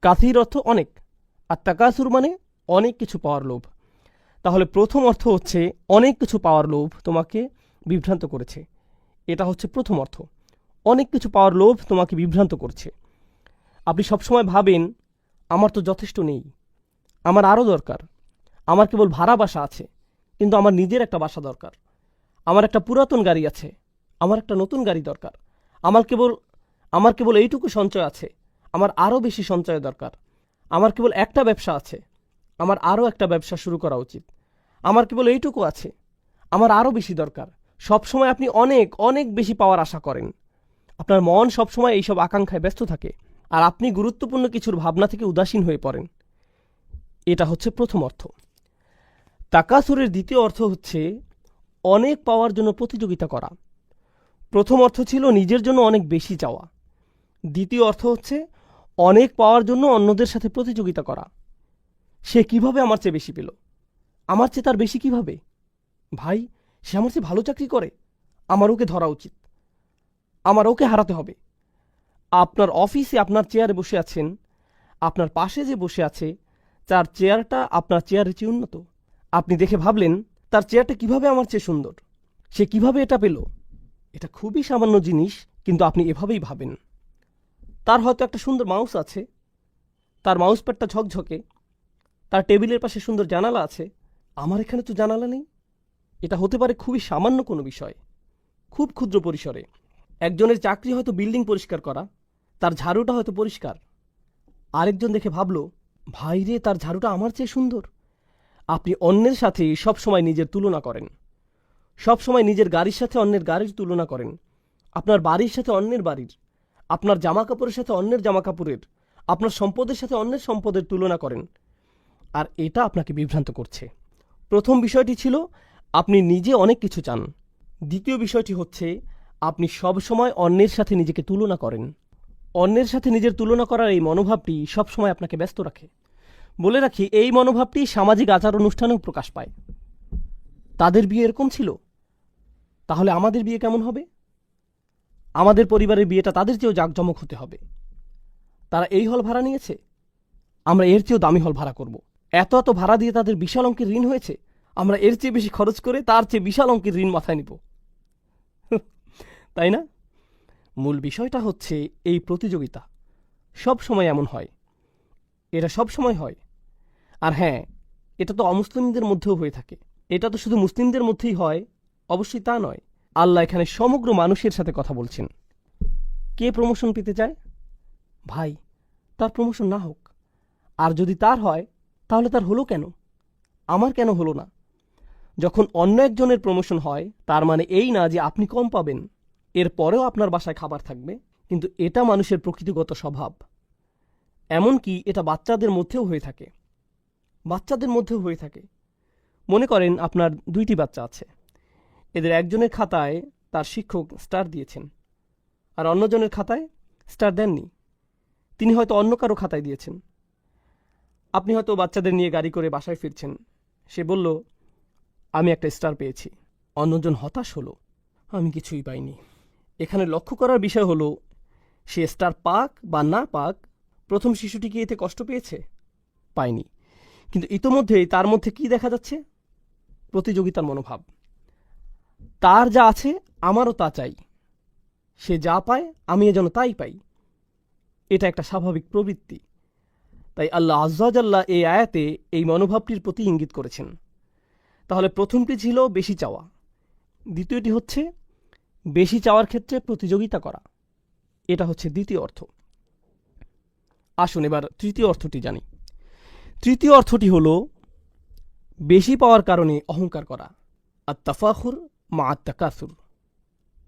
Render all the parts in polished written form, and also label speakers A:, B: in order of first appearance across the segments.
A: কাসির অর্থ অনেক, আর তাকাসুর মানে অনেক কিছু পাওয়ার লোভ। তাহলে প্রথম অর্থ হচ্ছে অনেক কিছু পাওয়ার লোভ তোমাকে বিভ্রান্ত করেছে। এটা হচ্ছে প্রথম অর্থ। অনেক কিছু পাওয়ার লোভ তোমাকে বিভ্রান্ত করছে। আপনি সবসময় ভাবেন আমার তো যথেষ্ট নেই, আমার আরও দরকার, আমার কেবল ভাড়া বাসা আছে, কিন্তু আমার নিজের একটা বাসা দরকার। আমার একটা পুরাতন গাড়ি আছে, আমার একটা নতুন গাড়ি দরকার। আমার কেবল আমার কেবল এইটুকু সঞ্চয় আছে, আমার আরও বেশি সঞ্চয় দরকার। আমার কেবল একটা ব্যবসা আছে, আমার আরও একটা ব্যবসা শুরু করা উচিত। আমার কেবল এইটুকু আছে, আমার আরও বেশি দরকার। সবসময় আপনি অনেক অনেক বেশি পাওয়ার আশা করেন। আপনার মন সবসময় এইসব আকাঙ্ক্ষায় ব্যস্ত থাকে, আর আপনি গুরুত্বপূর্ণ কিছুর ভাবনা থেকে উদাসীন হয়ে পড়েন। এটা হচ্ছে প্রথম অর্থ। তাকাসুরের দ্বিতীয় অর্থ হচ্ছে অনেক পাওয়ার জন্য প্রতিযোগিতা করা। প্রথম অর্থ ছিল নিজের জন্য অনেক বেশি চাওয়া। দ্বিতীয় অর্থ হচ্ছে অনেক পাওয়ার জন্য অন্যদের সাথে প্রতিযোগিতা করা। সে কিভাবে আমার চেয়ে বেশি পেল, আমার চেয়ে তার বেশি কিভাবে? ভাই, সে আমার চেয়ে ভালো চাকরি করে, আমার ওকে ধরা উচিত, আমার ওকে হারাতে হবে। আপনার অফিসে আপনার চেয়ারে বসে আছেন, আপনার পাশে যে বসে আছে তার চেয়ারটা আপনার চেয়ারের চেয়ে উন্নত। আপনি দেখে ভাবলেন তার চেয়ারটা কিভাবে আমার চেয়ে সুন্দর, সে কিভাবে এটা পেল। এটা খুবই সামান্য জিনিস, কিন্তু আপনি এভাবেই ভাবেন। তার হয়তো একটা সুন্দর মাউস আছে, তার মাউস প্যাডটা ঝকঝকে, তার টেবিলের পাশে সুন্দর জানালা আছে, আমার এখানে তো জানালা নেই। এটা হতে পারে খুবই সামান্য কোনো বিষয়, খুব ক্ষুদ্র পরিসরে। একজনের চাকরি হয়তো বিল্ডিং পরিষ্কার করা, তার ঝাড়ুটা হয়তো পরিষ্কার। আরেকজন দেখে ভাবল, ভাই রে, তার ঝাড়ুটা আমার চেয়ে সুন্দর। আপনি অন্যের সাথে সবসময় নিজের তুলনা করেন, সবসময় নিজের গাড়ির সাথে অন্যের গাড়ির তুলনা করেন, আপনার বাড়ির সাথে অন্যের বাড়ির, আপনার জামা কাপড়ের সাথে অন্যের জামা কাপড়ের, আপনার সম্পদের সাথে অন্যের সম্পদের তুলনা করেন। আর এটা আপনাকে বিভ্রান্ত করছে। প্রথম বিষয়টি ছিল আপনি নিজে অনেক কিছু চান। দ্বিতীয় বিষয়টি হচ্ছে আপনি সবসময় অন্যের সাথে নিজেকে তুলনা করেন। অন্যের সাথে নিজের তুলনা করার এই মনোভাবটি সবসময় আপনাকে ব্যস্ত রাখে। বলে রাখি, এই মনোভাবটি সামাজিক আচার অনুষ্ঠানেও প্রকাশ পায়। তাদের বিয়ে এরকম ছিল, তাহলে আমাদের বিয়ে কেমন হবে? আমাদের পরিবারের বিয়েটা তাদের চেয়েও জাঁকজমক হতে হবে। তারা এই হল ভাড়া নিয়েছে, আমরা এর চেয়েও দামি হল ভাড়া করব। এত এত ভাড়া দিয়ে তাদের বিশাল অঙ্কের ঋণ হয়েছে, আমরা এর চেয়ে বেশি খরচ করে তার চেয়ে বিশাল অঙ্কের ঋণ মাথায় নিব। তাই না? মূল বিষয়টা হচ্ছে এই প্রতিযোগিতা সব সময় এমন হয়, এটা সব সময় হয়। আর হ্যাঁ, এটা তো অমুসলিমদের মধ্যেও হয়ে থাকে। এটা তো শুধু মুসলিমদের মধ্যেই হয়, অবশ্যই তা নয়। আল্লাহ এখানে সমগ্র মানুষের সাথে কথা বলছেন। কে প্রমোশন পেতে চায়? ভাই, তার প্রমোশন না হোক, আর যদি তার হয় তাহলে তার হলো কেন, আমার কেন হলো না? যখন অন্য একজনের প্রমোশন হয় তার মানে এই না যে আপনি কম পাবেন। এর পরেও আপনার বাসায় খাবার থাকবে, কিন্তু এটা মানুষের প্রকৃতিগত স্বভাব। এমনকি এটা বাচ্চাদের মধ্যেও হয়ে থাকে। বাচ্চাদের মধ্যেও হয়ে থাকে। মনে করেন আপনার 2টি বাচ্চা আছে, এদের একজনের খাতায় তার শিক্ষক স্টার দিয়েছেন, আর অন্যজনের খাতায় স্টার দেননি। তিনি হয়তো অন্য কারো খাতায় দিয়েছেন। আপনি হয়তো বাচ্চাদের নিয়ে গাড়ি করে বাসায় ফিরছেন, সে বলল, আমি একটা স্টার পেয়েছি। অন্যজন হতাশ হলো, আমি কিছুই পাইনি। এখানে লক্ষ্য করার বিষয় হলো, সে স্টার পাক বা না পাক, প্রথম শিশুটি কি এতে কষ্ট পেয়েছে? পায়নি। কিন্তু ইতোমধ্যেই তার মধ্যে কি দেখা যাচ্ছে? প্রতিযোগিতার মনোভাব। তার যা আছে আমারও তা চাই, সে যা পায় আমি যেন তাই পাই। এটা একটা স্বাভাবিক প্রবৃত্তি। তাই আল্লাহ আয্যা ওয়া জাল্লা এই আয়াতে এই মনোভাবটির প্রতি ইঙ্গিত করেছেন। তাহলে প্রথমটি ছিল বেশি চাওয়া, দ্বিতীয়টি হচ্ছে বেশি চাওয়ার ক্ষেত্রে প্রতিযোগিতা করা। এটা হচ্ছে দ্বিতীয় অর্থ। আসুন এবার তৃতীয় অর্থটি জানি। তৃতীয় অর্থটি হল বেশি পাওয়ার কারণে অহংকার করা। আত-তাফাখুর মা আত-তাকাসুর।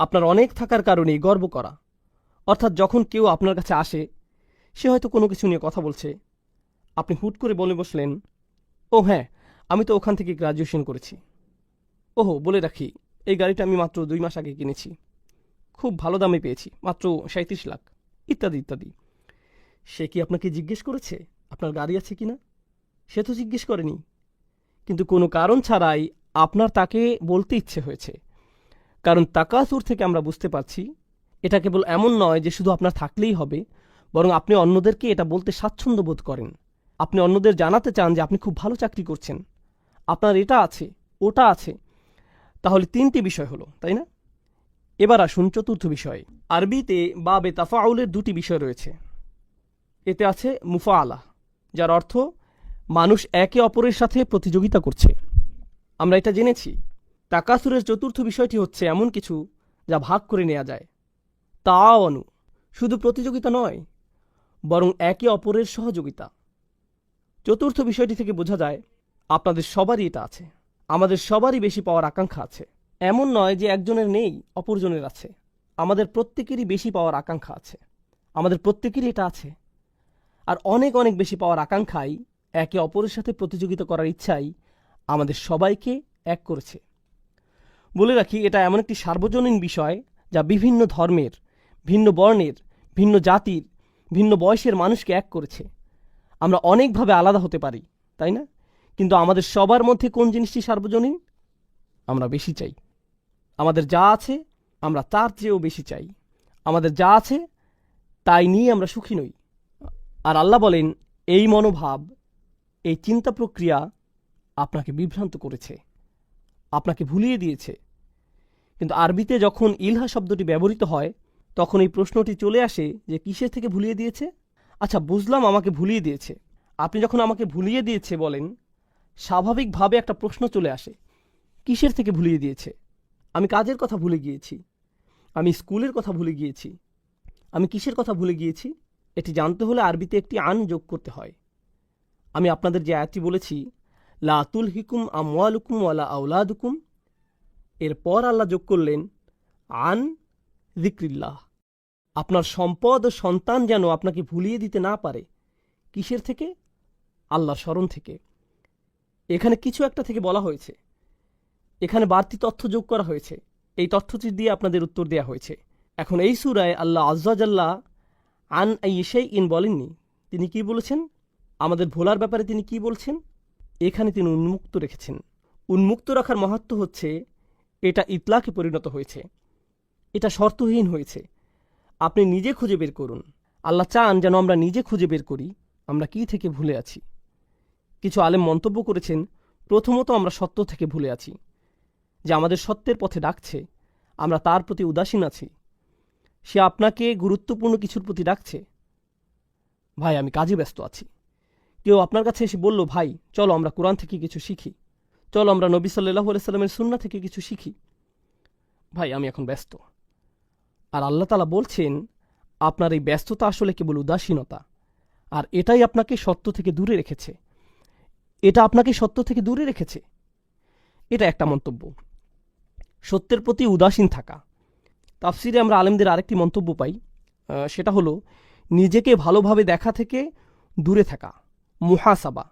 A: আপনার অনেক থাকার কারণে গর্ব করা। অর্থাৎ যখন কেউ আপনার কাছে আসে, সে হয়তো কোনো কিছু নিয়ে কথা বলছে, আপনি হুট করে বলে বসলেন, ও হ্যাঁ, আমি তো ওখান থেকে গ্রাজুয়েশন করেছি। ওহো, বলে রাখি, এই গাড়িটা আমি মাত্র 2 মাস আগে কিনেছি, খুব ভালো দামে পেয়েছি, মাত্র 37 লাখ, ইত্যাদি ইত্যাদি। সে কি আপনাকে জিজ্ঞেস করেছে আপনার গাড়ি আছে কিনা? সে তো জিজ্ঞেস করেনি, কিন্তু কোনো কারণ ছাড়াই আপনার তাকে বলতে ইচ্ছে হয়েছে। কারণ তাকাসুর থেকে আমরা বুঝতে পারছি এটা কেবল এমন নয় যে শুধু আপনার থাকলেই হবে, বরং আপনি অন্যদেরকে এটা বলতে স্বাচ্ছন্দ্য বোধ করেন। আপনি অন্যদের জানাতে চান যে আপনি খুব ভালো চাকরি করছেন, আপনার এটা আছে, ওটা আছে। তাহলে 3টি বিষয় হলো, তাই না? এবার আসুন চতুর্থ বিষয়। আরবিতে বাবে তাফাউলের 2টি বিষয় রয়েছে। এতে আছে মুফাআলা, যার অর্থ মানুষ একে অপরের সাথে প্রতিযোগিতা করছে। আমরা এটা জেনেছি। তাকাসুরের চতুর্থ বিষয়টি হচ্ছে এমন কিছু যা ভাগ করে নেওয়া যায়। তাওয়ানু, শুধু প্রতিযোগিতা নয়, বরং একে অপরের সহযোগিতা। চতুর্থ বিষয়টি থেকে বোঝা যায় আপনাদের সবারই এটা আছে। আমাদের সবারই বেশি পাওয়ার আকাঙ্ক্ষা আছে। এমন নয় যে একজনের নেই অপরজনের আছে। আমাদের প্রত্যেকেরই বেশি পাওয়ার আকাঙ্ক্ষা আছে। আমাদের প্রত্যেকেরই এটা আছে। আর অনেক অনেক বেশি পাওয়ার আকাঙ্ক্ষাই, একে অপরের সাথে প্রতিযোগিতা করার ইচ্ছাই আমাদের সবাইকে এক করেছে। বলে রাখি, এটা এমন একটি সার্বজনীন বিষয় যা বিভিন্ন ধর্মের, ভিন্ন বর্ণের, ভিন্ন জাতির, ভিন্ন বয়সের মানুষকে এক করেছে। আমরা অনেকভাবে আলাদা হতে পারি, তাই না? কিন্তু আমাদের সবার মধ্যে কোন জিনিসটি সার্বজনীন? আমরা বেশি চাই। আমাদের যা আছে আমরা তার চেয়েও বেশি চাই। আমাদের যা আছে তাই নিয়ে আমরা সুখী নই। আর আল্লাহ বলেন, এই মনোভাব, এই চিন্তা প্রক্রিয়া আপনাকে বিভ্রান্ত করেছে, আপনাকে ভুলিয়ে দিয়েছে। কিন্তু আরবিতে যখন ইলহা শব্দটি ব্যবহৃত হয়, তখন এই প্রশ্নটি চলে আসে যে কিসের থেকে ভুলিয়ে দিয়েছে? আচ্ছা, বুঝলাম আমাকে ভুলিয়ে দিয়েছে। আপনি যখন আমাকে ভুলিয়ে দিয়েছে বলেন, স্বাভাবিকভাবে একটা প্রশ্ন চলে আসে, কিসের থেকে ভুলিয়ে দিয়েছে? আমি কাজের কথা ভুলে গিয়েছি, আমি স্কুলের কথা ভুলে গিয়েছি, আমি কিসের কথা ভুলে গিয়েছি? এটি জানতে হলে আরবিতে একটি আন যোগ করতে হয়। আমি আপনাদের যে আয়াতটি বলেছি, লা তুলহিকুম আমওয়ালুকুম ওয়ালা আওলাদুকুম, এরপর আল্লাহ যোগ করলেন আন যিকরিল্লাহ। আপনার সম্পদ ও সন্তান যেন আপনাকে ভুলিয়ে দিতে না পারে। কিসের থেকে? আল্লাহর স্মরণ থেকে। এখানে কিছু একটা থেকে বলা হয়েছে, এখানে বাড়তি তথ্য যোগ করা হয়েছে। এই তথ্যটি দিয়ে আপনাদের উত্তর দেওয়া হয়েছে। এখন এই সূরায় আল্লাহ আজ্জাজাল্লাহ আন আইশাইইন বলেননি। তিনি কি বলেছেন? আমাদের ভোলার ব্যাপারে তিনি কি বলছেন? এখানে তিনি উন্মুক্ত রেখেছেন। উন্মুক্ত রাখার মাহাত্ম্য হচ্ছে এটা ইতলাকে পরিণত হয়েছে, এটা শর্তহীন হয়েছে। আপনি নিজে খুঁজে বের করুন। আল্লাহ চান যেন আমরা নিজে খুঁজে বের করি আমরা কি থেকে ভুলে আছি। কিছু আলেম মন্তব্য করেছেন, প্রথমত আমরা সত্য থেকে ভুলে আছি, যে আমাদের সত্যের পথে ডাকছে, আমরা তার প্রতি উদাসীন আছি। সে আপনাকে গুরুত্বপূর্ণ কিছুর প্রতি ডাকছে। ভাই, আমি কাজে ব্যস্ত আছি। কেউ আপনার কাছে এসে বলল, ভাই চলো আমরা কোরআন থেকে কিছু শিখি, চলো আমরা নবী সাল্লাল্লাহু আলাইহি সাল্লামের সুন্নাহ থেকে কিছু শিখি। ভাই, আমি এখন ব্যস্ত। আর আল্লাহ তাআলা বলছেন, আপনার এই ব্যস্ততা আসলে কেবল উদাসীনতা, আর এটাই আপনাকে সত্য থেকে দূরে রেখেছে। এটা আপনাকে সত্য থেকে দূরে রেখেছে। এটা একটা মন্তব্য, সত্যের প্রতি উদাসীন থাকা। তাফসিরে আমরা আলেমদের আরেকটি মন্তব্য পাই, সেটা হলো নিজেকে ভালোভাবে দেখা থেকে দূরে থাকা, মুহাসাবা।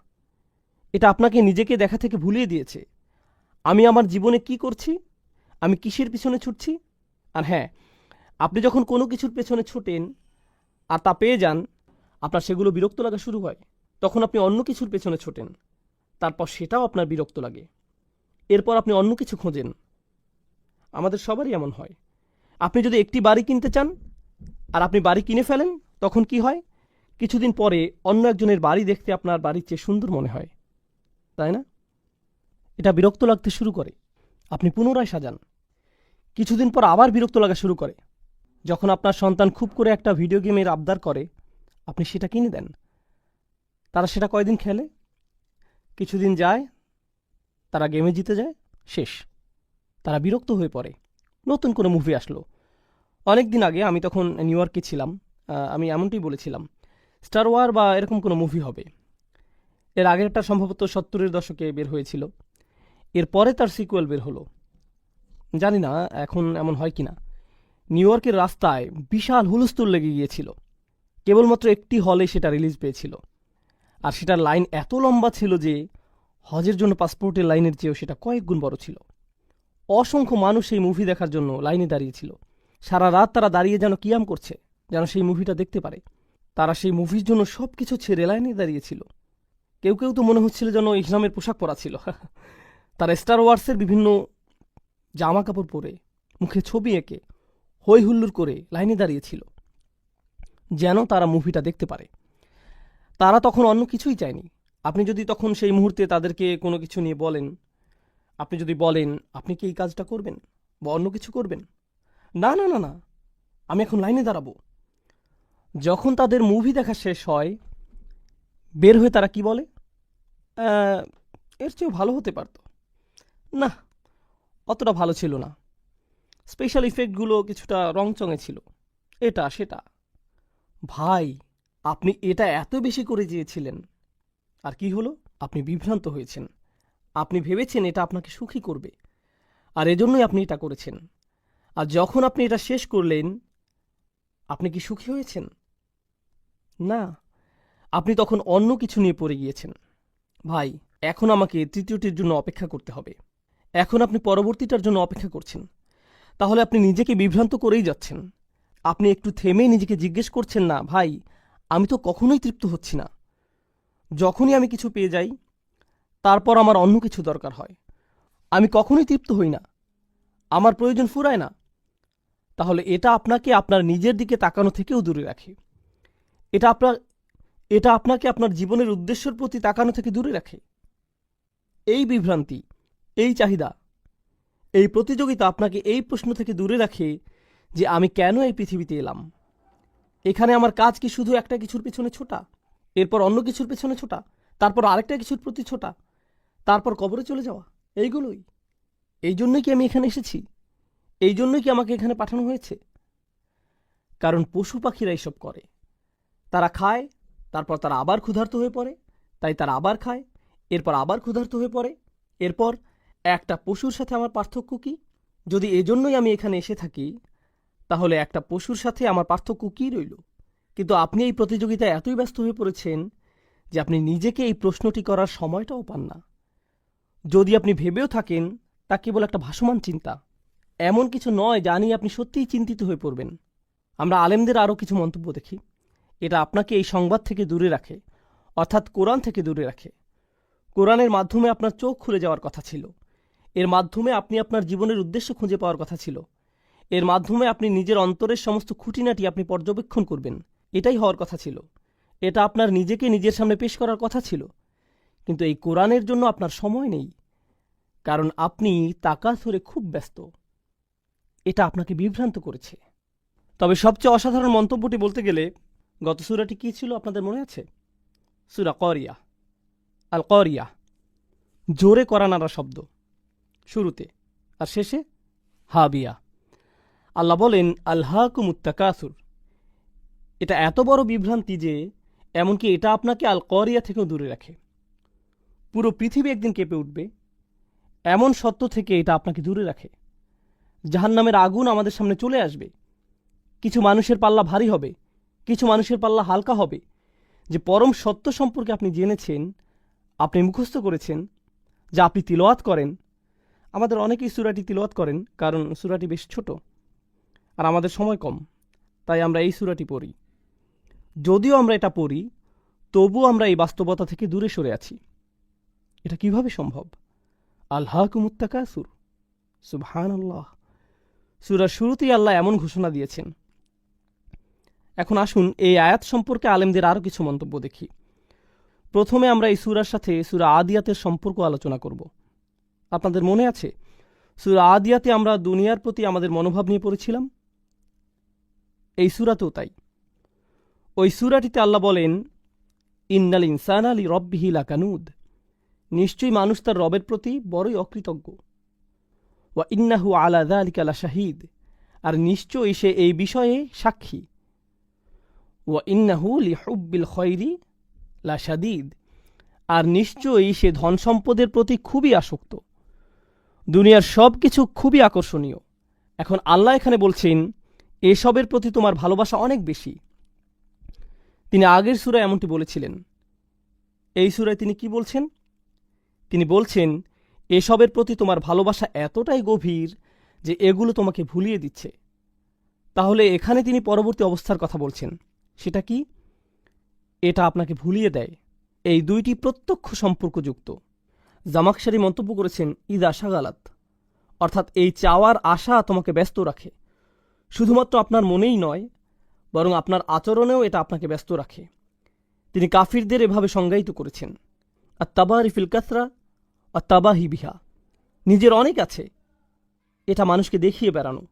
A: এটা আপনাকে নিজেকে দেখা থেকে ভুলিয়ে দিয়েছে। আমি আমার জীবনে কি করছি, আমি কিসের পিছনে ছুটছি। আর হ্যাঁ, আপনি যখন কোনো কিছুর পেছনে ছুটেন আর তা পেয়ে যান, আপনার সেগুলো বিরক্ত লাগা শুরু হয়। তখন আপনি অন্য কিছুর পেছনে ছোটেন, তারপর সেটাও আপনার বিরক্ত লাগে। এরপর আপনি অন্য কিছু খোঁজেন। আমাদের সবারই এমন হয়। আপনি যদি একটি বাড়ি কিনতে চান আর আপনি বাড়ি কিনে ফেলেন, তখন কি হয়? কিছুদিন পরে অন্য একজনের বাড়ি দেখতে আপনার বাড়ির চেয়ে সুন্দর মনে হয়, তাই না? এটা বিরক্ত লাগতে শুরু করে। আপনি পুনরায় সাজান। কিছুদিন পর আবার বিরক্ত লাগা শুরু করে। যখন আপনার সন্তান খুব করে একটা ভিডিও গেমের আবদার করে, আপনি সেটা কিনে দেন। তারা সেটা কয়দিন খেলে, কিছুদিন যায়, তারা গেমে জিতে যায়, শেষ। তারা বিরক্ত হয়ে পড়ে। নতুন কোনো মুভি আসলো। অনেক দিন আগে, আমি তখন নিউ ইয়র্কে ছিলাম, আমি এমনটাই বলেছিলাম, স্টার ওয়ার বা এরকম কোনো মুভি হবে। এর আগেরটা সম্ভবত 70-এর দশকে বের হয়েছিল। এরপরে তার সিকুয়েল বের হলো। জানি না এখন এমন হয় কি না। নিউ ইয়র্কের রাস্তায় বিশাল হুলস্থুল লেগে গিয়েছিল। কেবলমাত্র একটি হলে সেটা রিলিজ পেয়েছিল। আর সেটার লাইন এত লম্বা ছিল যে হজের জন্য পাসপোর্টের লাইনের চেয়েও সেটা কয়েক গুণ বড় ছিল। অসংখ্য মানুষ সেই মুভি দেখার জন্য লাইনে দাঁড়িয়েছিল। সারা রাত তারা দাঁড়িয়ে যেন কিয়াম করছে, যেন সেই মুভিটা দেখতে পারে। তারা সেই মুভির জন্য সব কিছু ছেড়ে লাইনে দাঁড়িয়েছিল। কেউ কেউ তো মনে হচ্ছিল যেন ইসলামের পোশাক পরা ছিল। তারা স্টার ওয়ার্সের বিভিন্ন জামা কাপড় পরে, মুখে ছবি এঁকে, হই হুল্লোড় করে লাইনে দাঁড়িয়েছিল। যেন তারা মুভিটা দেখতে পারে। তারা তখন অন্য কিছুই চায়নি। আপনি যদি তখন সেই মুহূর্তে তাদেরকে কোনো কিছু নিয়ে বলেন, আপনি যদি বলেন আপনি কি এই কাজটা করবেন বা অন্য কিছু করবেন, না না না না, আমি এখন লাইনে দাঁড়াবো। যখন তাদের মুভি দেখা শেষ হয়, বের হয়ে তারা কি বলে, এর চেয়েও ভালো হতে পারত, না অতটা ভালো ছিল না, স্পেশাল ইফেক্টগুলো কিছুটা রংচঙে ছিল, এটা সেটা। ভাই, আপনি এটা এত বেশি করে চেয়েছিলেন, আর কি হলো, আপনি বিভ্রান্ত হয়েছেন। আপনি ভেবেছেন এটা আপনাকে সুখী করবে, আর এজন্যই আপনি এটা করেছেন। আর যখন আপনি এটা শেষ করলেন, আপনি কি সুখী হয়েছেন? না, আপনি তখন অন্য কিছু নিয়ে পড়ে গিয়েছেন। ভাই, এখন আমাকে তৃতীয়টির জন্য অপেক্ষা করতে হবে। এখন আপনি পরবর্তীটার জন্য অপেক্ষা করছেন। তাহলে আপনি নিজেকে বিভ্রান্ত করেই যাচ্ছেন। আপনি একটু থেমে নিজেকে জিজ্ঞেস করছেন না, ভাই আমি তো কখনোই তৃপ্ত হচ্ছি না। যখনই আমি কিছু পেয়ে যাই, তারপর আমার অন্য কিছু দরকার হয়। আমি কখনোই তৃপ্ত হই না, আমার প্রয়োজন ফুরায় না। তাহলে এটা আপনাকে আপনার নিজের দিকে তাকানো থেকেও দূরে রাখে। এটা আপনাকে আপনার জীবনের উদ্দেশ্যের প্রতি তাকানো থেকে দূরে রাখে। এই বিভ্রান্তি, এই চাহিদা, এই প্রতিযোগিতা আপনাকে এই প্রশ্ন থেকে দূরে রাখে যে আমি কেন এই পৃথিবীতে এলাম। এখানে আমার কাজ কি শুধু একটা কিছুর পেছনে ছোটা, এরপর অন্য কিছুর পেছনে ছোটা, তারপর আরেকটা কিছুর প্রতি ছোটা, তারপর কবরে চলে যাওয়া, এইগুলোই? এই জন্যই কি আমি এখানে এসেছি? এই জন্যই কি আমাকে এখানে পাঠানো হয়েছে? কারণ পশু পাখিরা এসব করে। তারা খায়, তারপর তারা আবার ক্ষুধার্ত হয়ে পড়ে, তাই তারা আবার খায়, এরপর আবার ক্ষুধার্ত হয়ে পড়ে। এরপর একটা পশুর সাথে আমার পার্থক্য কি? যদি এজন্যই আমি এখানে এসে থাকি, তাহলে একটা পশুর সাথে আমার পার্থক্য কী রইল? কিন্তু আপনি এই প্রতিযোগিতায় এতই ব্যস্ত হয়ে পড়েছেন যে আপনি নিজেকে এই প্রশ্নটি করার সময়টাও পান না। যদি আপনি ভেবেও থাকেন, তা কেবল একটা ভাসমান চিন্তা, এমন কিছু নয় যা নিয়ে আপনি সত্যিই চিন্তিত হয়ে পড়বেন। আমরা আলেমদের আরও কিছু মন্তব্য দেখি। এটা আপনাকে এই সংবাদ থেকে দূরে রাখে, অর্থাৎ কোরআন থেকে দূরে রাখে। কোরআনের মাধ্যমে আপনার চোখ খুলে যাওয়ার কথা ছিল। এর মাধ্যমে আপনি আপনার জীবনের উদ্দেশ্য খুঁজে পাওয়ার কথা ছিল। এর মাধ্যমে আপনি নিজের অন্তরের সমস্ত খুঁটিনাটি আপনি পর্যবেক্ষণ করবেন, এটাই হওয়ার কথা ছিল। এটা আপনার নিজেকে নিজের সামনে পেশ করার কথা ছিল। কিন্তু এই কোরআনের জন্য আপনার সময় নেই, কারণ আপনি তাকাসুরে খুব ব্যস্ত। এটা আপনাকে বিভ্রান্ত করেছে। তবে সবচেয়ে অসাধারণ মন্তব্যটি বলতে গেলে, গত সূরাটি কী ছিল আপনাদের মনে আছে? সূরা করিয়া, আল করিয়া, জোরে করা নাড়া শব্দ শুরুতে, আর শেষে হাবিয়া। আল্লাহ বলেন আল্হাকুমুত তাকাসুর। এটা এত বড় বিভ্রান্তি যে এমনকি এটা আপনাকে আল করিয়া থেকেও দূরে রাখে। পুরো পৃথিবী একদিন কেঁপে উঠবে, এমন সত্য থেকে এটা আপনাকে দূরে রাখে। জাহান্নামের আগুন আমাদের সামনে চলে আসবে। কিছু মানুষের পাল্লা ভারী হবে, কিছু মানুষের পাল্লা হালকা হবে। যে পরম সত্য সম্পর্কে আপনি জেনেছেন, আপনি মুখস্থ করেছেন, যা আপনি তিলাওয়াত করেন। আমাদের অনেকেই সূরাটি তিলাওয়াত করেন, কারণ সূরাটি বেশ ছোট আর আমাদের সময় কম, তাই আমরা এই সূরাটি পড়ি। যদিও আমরা এটা পড়ি, তবুও আমরা এই বাস্তবতা থেকে দূরে সরে আছি। এটা কিভাবে সম্ভব? আল্হাকুমুত তাকাসুর, সুবহানাল্লাহ। সূরার শুরুতেই আল্লাহ এমন ঘোষণা দিয়েছেন। এখন আসুন এই আয়াত সম্পর্কে আলেমদের আরও কিছু মন্তব্য দেখি। প্রথমে আমরা এই সূরার সাথে সূরা আদিয়াতের সম্পর্ক আলোচনা করব। আপনাদের মনে আছে সূরা আদিয়াতে আমরা দুনিয়ার প্রতি আমাদের মনোভাব নিয়ে পড়েছিলাম? এই সূরাতেও তাই। ওই সূরাটিতে আল্লাহ বলেন, ইন্নাল ইনসানা লিরব্বিহি লাকানুদ, নিশ্চয়ই মানুষ তার রবের প্রতি বড়ই অকৃতজ্ঞ। ওয়া ইন্নাহু আলা যালিকা লাশাহিদ, আর নিশ্চয়ই সে এই বিষয়ে সাক্ষী। ওয়া ইন্নাহু লিহুব্বিল খৈরি লাশাদীদ, আর নিশ্চয়ই সে ধন সম্পদের প্রতি খুবই আসক্ত। দুনিয়ার সব কিছু খুবই আকর্ষণীয়। এখন আল্লাহ এখানে বলছেন এসবের প্রতি তোমার ভালোবাসা অনেক বেশি। তিনি আগের সূরায় এমনটি বলেছিলেন। এই সূরায় তিনি কি বলছেন? তিনি বলছেন এসবের প্রতি তোমার ভালোবাসা এতটাই গভীর যে এগুলো তোমাকে ভুলিয়ে দিচ্ছে। তাহলে এখানে তিনি পরবর্তী অবস্থার কথা বলছেন, সেটা কি? এটা আপনাকে ভুলিয়ে দেয়। এই দুইটি প্রত্যক্ষ সম্পর্কযুক্ত। জামাকশারি মন্তব্য করেছেন, ঈদ আশা গালাত, অর্থাৎ এই চাওয়ার আশা তোমাকে ব্যস্ত রাখে। শুধুমাত্র আপনার মনেই নয়, বরং আপনার আচরণেও এটা আপনাকে ব্যস্ত রাখে। তিনি কাফিরদের এভাবে সংজ্ঞায়িত করেছেন, আত্তাবারি ফিল কাসরা আত্তাবাহি বিহা, নিজের অনেক আছে, এটা মানুষকে দেখিয়ে বেড়ানো,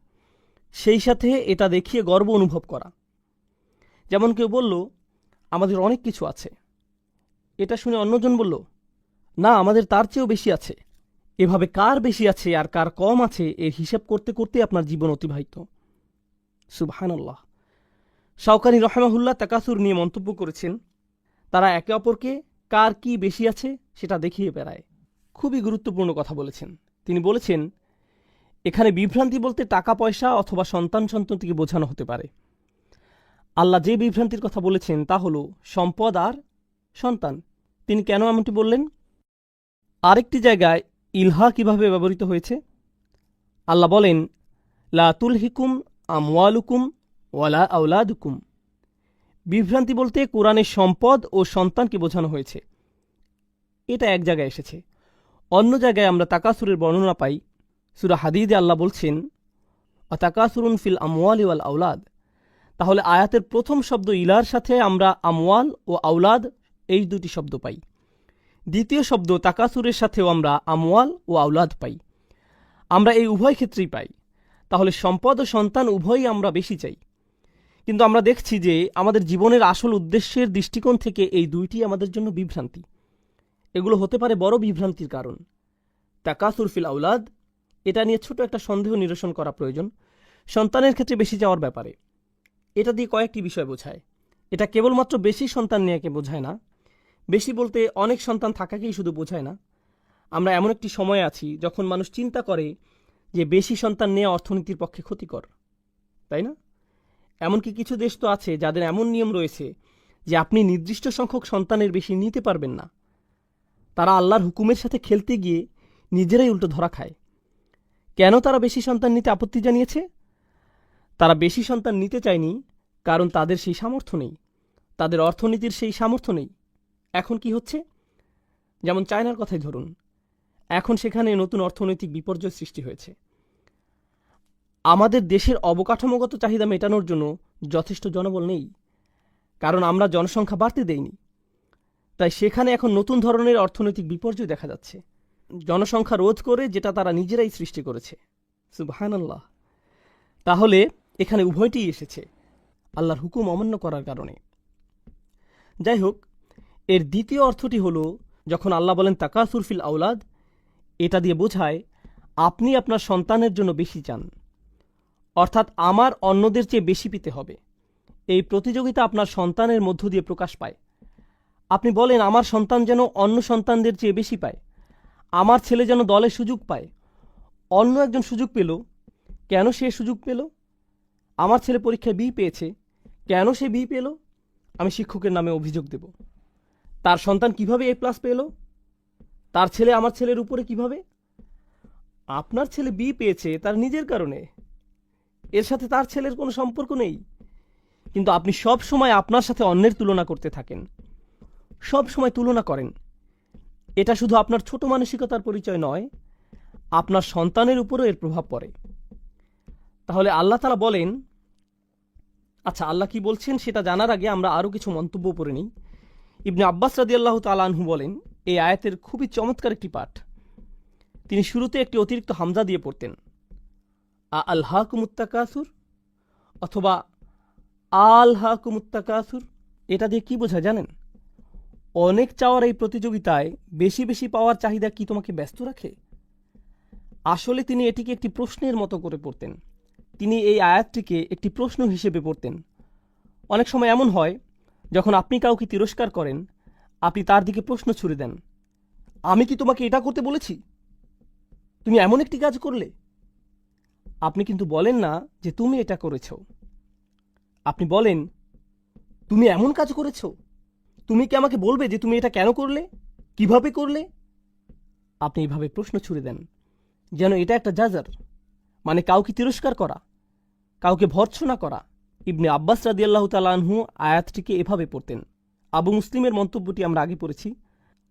A: সেই সাথে এটা দেখিয়ে গর্ব অনুভব করা। যেমন কেউ বলল, আমাদের অনেক কিছু আছে, এটা শুনে অন্যজন বলল, না, আমাদের তার চেয়েও বেশি আছে। এভাবে কার বেশি আছে আর কার কম আছে এর হিসাব করতে করতে আপনার জীবন অতিবাহিত। সুবহানাল্লাহ। শাওকানি রহমাহুল্লাহ তাকাসুর নিয়ে মন্তব্য করেছেন, তারা একে অপরকে কার কি বেশি আছে সেটা দেখিয়ে বেড়ায়। খুবই গুরুত্বপূর্ণ কথা বলেছেন। তিনি বলেছেন, এখানে বিভ্রান্তি বলতে টাকা পয়সা অথবা সন্তানটিকে বোঝানো হতে পারে। আল্লাহ যে বিভ্রান্তির কথা বলেছেন তা হল সম্পদ আর সন্তান। তিনি কেন এমনটি বললেন? আরেকটি জায়গায় ইলহা কিভাবে ব্যবহৃত হয়েছে? আল্লাহ বলেন, লা তুলহিকুম আমওয়ালুকুম ওয়ালা আওলাদুকুম। বিভ্রান্তি বলতে কোরআনের সম্পদ ও সন্তানকে বোঝানো হয়েছে, এটা এক জায়গায় এসেছে। অন্য জায়গায় আমরা তাকাসুরের বর্ণনা পাই। সূরা হাদীদে আল্লাহ বলছেন, আতাকাসুরুন ফিল আমওয়ালি ওয়াল আওলাদ। তাহলে আয়াতের প্রথম শব্দ ইলার সাথে আমরা আমওয়াল ও আওলাদ এই দুটি শব্দ পাই। দ্বিতীয় শব্দ তাকাসুরের সাথেও আমরা আমওয়াল ও আওলাদ পাই। আমরা এই উভয় ক্ষেত্রেই পাই। তাহলে সম্পদ ও সন্তান উভয়ই আমরা বেশি চাই। কিন্তু আমরা দেখছি যে আমাদের জীবনের আসল উদ্দেশ্যের দৃষ্টিকোণ থেকে এই দুইটি আমাদের জন্য বিভ্রান্তি। এগুলো হতে পারে বড় বিভ্রান্তির কারণ। তাকাসুর ফিল আওলাদ, এটা নিয়ে ছোট একটা সন্দেহ নিরসন করা প্রয়োজন। সন্তানের ক্ষেত্রে বেশি যাওয়ার ব্যাপারে এটা দিয়ে কয়েকটি বিষয় বোঝায়। এটা কেবলমাত্র বেশি সন্তান নেওয়াকে বোঝায় না। বেশি বলতে অনেক সন্তান থাকাকেই শুধু বোঝায় না। আমরা এমন একটি সময়ে আছি যখন মানুষ চিন্তা করে যে বেশি সন্তান নেওয়া অর্থনীতির পক্ষে ক্ষতিকর, তাই না? এমনকি কিছু দেশ তো আছে যাদের এমন নিয়ম রয়েছে যে আপনি নির্দিষ্ট সংখ্যক সন্তানের বেশি নিতে পারবেন না। তারা আল্লাহর হুকুমের সাথে খেলতে গিয়ে নিজেরাই উল্টো ধরা খায়। কেন তারা বেশি সন্তান নিতে আপত্তি জানিয়েছে? তারা বেশি সন্তান নিতে চায়নি কারণ তাদের সেই সামর্থ্য নেই, তাদের অর্থনীতির সেই সামর্থ্য নেই। এখন কি হচ্ছে? যেমন চায়নার কথাই ধরুন, এখন সেখানে নতুন অর্থনৈতিক বিপর্যয় সৃষ্টি হয়েছে। আমাদের দেশের অবকাঠামোগত চাহিদা মেটানোর জন্য যথেষ্ট জনবল নেই, কারণ আমরা জনসংখ্যা বাড়তে দেইনি। তাই সেখানে এখন নতুন ধরনের অর্থনৈতিক বিপর্যয় দেখা যাচ্ছে, জনসংখ্যা রোধ করে, যেটা তারা নিজেরাই সৃষ্টি করেছে। সুবহানাল্লাহ। তাহলে এখানে উভয়টিই এসেছে আল্লাহর হুকুম অমান্য করার কারণে। যাই হোক, এর দ্বিতীয় অর্থটি হলো, যখন আল্লাহ বলেন তাকাসুর ফিল আওলাদ, এটা দিয়ে বোঝায় আপনি আপনার সন্তানের জন্য বেশি চান, অর্থাৎ আমার অন্যদের চেয়ে বেশি পেতে হবে। এই প্রতিযোগিতা আপনার সন্তানের মধ্য দিয়ে প্রকাশ পায়। আপনি বলেন, আমার সন্তান যেন অন্য সন্তানদের চেয়ে বেশি পায়, আমার ছেলে যেন দলে সুযোগ পায়। অন্য একজন সুযোগ পেল, কেন সে সুযোগ পেল? আমার ছেলে পরীক্ষায় বি পেয়েছে, কেন সে বি পেল? আমি শিক্ষকের নামে অভিযোগ দেব। তার সন্তান কিভাবে এ প্লাস পেল? তার ছেলে আমার ছেলের উপরে কিভাবে? আপনার ছেলে বি পেয়েছে তার নিজের কারণে, এর সাথে তার ছেলের কোনো সম্পর্ক নেই। কিন্তু আপনি সব সময় আপনার সাথে অন্যের তুলনা করতে থাকেন, সব সময় তুলনা করেন। এটা শুধু আপনার ছোট মানসিকতার পরিচয় নয়, আপনার সন্তানের উপরও এর প্রভাব পড়ে। তাহলে আল্লাহ তাআলা বলেন, আচ্ছা, আল্লাহ কি বলছেন সেটা জানার আগে আমরা আরও কিছু মন্তব্য পড়ে নিই। ইবনে আব্বাস রাদিয়াল্লাহু তাআলা আনহু বলেন, এই আয়াতের খুবই চমৎকার একটি পাঠ। তিনি শুরুতে একটি অতিরিক্ত হামজা দিয়ে পড়তেন, আলহাকুমুত তাকাসুর অথবা আলহাকুমুত তাকাসুর। এটা দিয়ে কি বোঝা জানেন? অনেক চাওয়ার এই প্রতিযোগিতায় বেশি বেশি পাওয়ার চাহিদা কি তোমাকে ব্যস্ত রাখে? আসলে তিনি এটিকে একটি প্রশ্নের মতো করে পড়তেন। তিনি এই আয়াতটিকে একটি প্রশ্ন হিসেবে পড়তেন। অনেক সময় এমন হয়, যখন আপনি কাউকে তিরস্কার করেন, আপনি তার দিকে প্রশ্ন ছুড়ে দেন, আমি কি তোমাকে এটা করতে বলেছি? তুমি এমন একটি কাজ করলে। আপনি কিন্তু বলেন না যে তুমি এটা করেছ, আপনি বলেন তুমি এমন কাজ করেছ। তুমি কি আমাকে বলবে যে তুমি এটা কেন করলে, কিভাবে করলে? আপনি এইভাবে প্রশ্ন ছুড়ে দেন, যেন এটা একটা জাজার, মানে কাউকে তিরস্কার করা, কাউকে ভর্ৎসনা করা। ইবনে আব্বাস রাদিয়াল্লাহু তাআলা আনহু আয়াতটিকে এভাবে পড়তেন। আবু মুসলিমের মন্তব্যটি আমরা আগে পড়েছি।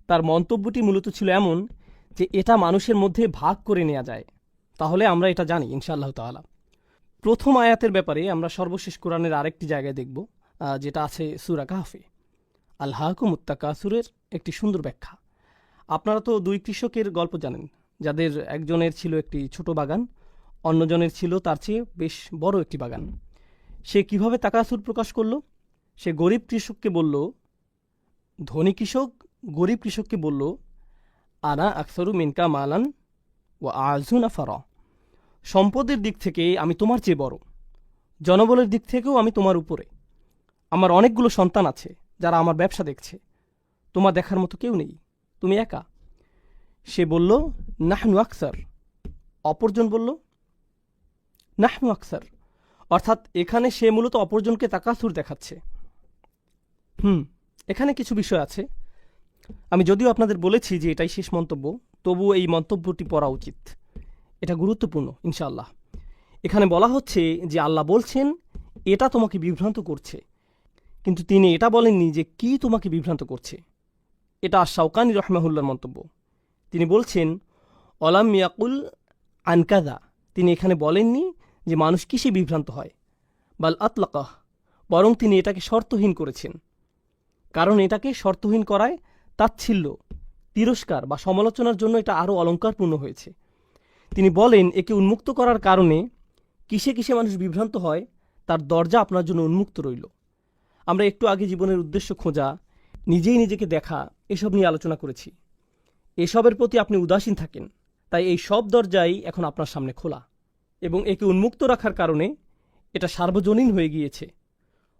A: তার মন্তব্যটি মূলত ছিল এমন যে এটা মানুষের মধ্যে ভাগ করে নেওয়া যায়। তাহলে আমরা এটা জানি ইনশাআল্লাহ তাআলা। প্রথম আয়াতের ব্যাপারে আমরা সর্বশেষ কোরআনের আরেকটি জায়গায় দেখব, যেটা আছে সূরা কাহফে। আলহাকুমুত তাকাসুরের একটি সুন্দর ব্যাখ্যা। আপনারা তো দুই কৃষকের গল্প জানেন, যাদের একজনের ছিল একটি ছোট বাগান, অন্যজনের ছিল তার চেয়ে বেশ বড় একটি বাগান। সে কিভাবে তাকাসুর প্রকাশ করল? সে গরিব কৃষককে বলল, ধনী কৃষক গরিব কৃষককে বলল, আনা আকসরু মিনকা মালান ও আজু নাফারা, সম্পদের দিক থেকে আমি তোমার চেয়ে বড়, জনবলের দিক থেকেও আমি তোমার উপরে, আমার অনেকগুলো সন্তান আছে যারা আমার ব্যবসা দেখছে, তোমার দেখার মতো কেউ নেই, তুমি একা। সে বলল, নাহনু আকসার। অপরজন বলল, নাহনু আকসার। অর্থাৎ এখানে সে মূলত অপরজনকে তাকাসুর দেখাচ্ছে। এখানে কিছু বিষয় আছে। আমি যদিও আপনাদের বলেছি যে এটাই শেষ মন্তব্য, তবুও এই মন্তব্যটি পড়া উচিত, এটা গুরুত্বপূর্ণ ইনশাআল্লাহ। এখানে বলা হচ্ছে যে আল্লাহ বলছেন এটা তোমাকে বিভ্রান্ত করছে, কিন্তু তিনি এটা বলেননি যে কি তোমাকে বিভ্রান্ত করছে। এটা শাওকানি রহমাহুল্লাহর মন্তব্য। তিনি বলছেন, অলাম ইয়াকুল আনকাদা, তিনি এখানে বলেননি যে মানুষ কিসে বিভ্রান্ত হয়, বাল আতলাকাহ, বরং তিনি এটাকে শর্তহীন করেছেন। কারণ এটাকে শর্তহীন করায় তাচ্ছিল্য, তিরস্কার বা সমালোচনার জন্য এটা আরও অলঙ্কারপূর্ণ হয়েছে। তিনি বলেন একে উন্মুক্ত করার কারণে কিসে কিসে মানুষ বিভ্রান্ত হয় তার দরজা আপনার জন্য উন্মুক্ত রইল। আমরা একটু আগে জীবনের উদ্দেশ্য খোঁজা, নিজেই নিজেকে দেখা, এসব নিয়ে আলোচনা করেছি। এসবের প্রতি আপনি উদাসীন থাকেন, তাই এই সব দরজাই এখন আপনার সামনে খোলা, এবং একে উন্মুক্ত রাখার কারণে এটা সার্বজনীন হয়ে গিয়েছে।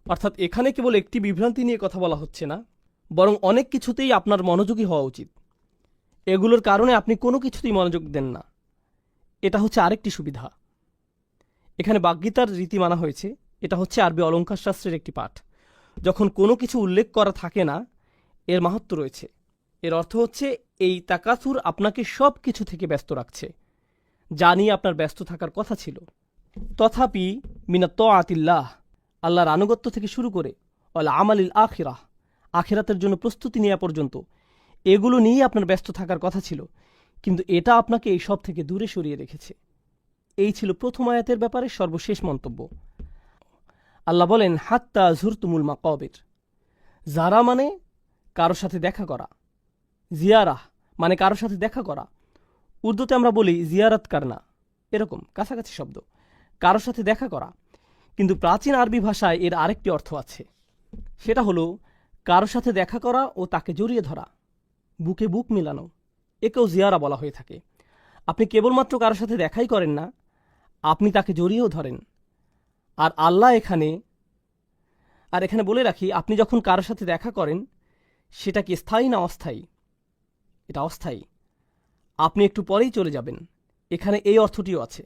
A: অর্থাৎ এখানে কেবল একটি বিভ্রান্তি নিয়ে কথা বলা হচ্ছে না, বরং অনেক কিছুতেই আপনার মনোযোগী হওয়া উচিত। এগুলোর কারণে আপনি কোনো কিছুতেই মনোযোগ দেন না, এটা হচ্ছে আরেকটি সুবিধা। এখানে বাগ্যিতার রীতি মানা হয়েছে। এটা হচ্ছে আরবি অলঙ্কার শাস্ত্রের একটি পাঠ। যখন কোনো কিছু উল্লেখ করা থাকে না, এর মাহাত্ম্য রয়েছে। এর অর্থ হচ্ছে এই তাকাসুর আপনাকে সব কিছু থেকে ব্যস্ত রাখছে, যা নিয়ে আপনার ব্যস্ত থাকার কথা ছিল। তথাপি মিনা তাআতিল্লাহ, আল্লাহর আনুগত্য থেকে শুরু করে ওয়াল আমালিল আখিরাহ, আখিরাতের জন্য প্রস্তুতি নেওয়া পর্যন্ত, এগুলো নিয়েই আপনার ব্যস্ত থাকার কথা ছিল, কিন্তু এটা আপনাকে এই সব থেকে দূরে সরিয়ে রেখেছে। এই ছিল প্রথম আয়াতের ব্যাপারে সর্বশেষ মন্তব্য। আল্লাহ বলেন, হাত্তা জুরতুমুল মাকাবির। যারা মানে কারো সাথে দেখা করা, জিয়ারাহ মানে কারো সাথে দেখা করা। উর্দুতে আমরা বলি জিয়ারাত কারনা, এরকম কাছাকাছি শব্দ, কারো সাথে দেখা করা। কিন্তু প্রাচীন আরবি ভাষায় এর আরেকটি অর্থ আছে, সেটা হলো কারো সাথে দেখা করা ও তাকে জড়িয়ে ধরা, বুকে বুক মিলানো। একেও জিয়ারা বলা হয়ে থাকে। আপনি কেবলমাত্র কারো সাথে দেখাই করেন না, আপনি তাকে জড়িয়েও ধরেন। আর আল্লাহ এখানে বলে রাখি, আপনি যখন কারো সাথে দেখা করেন, সেটা কি স্থায়ী না অস্থায়ী? এটা অস্থায়ী। আপনি একটু পরেই চলে যাবেন। এখানে এই অর্থটিও আছে,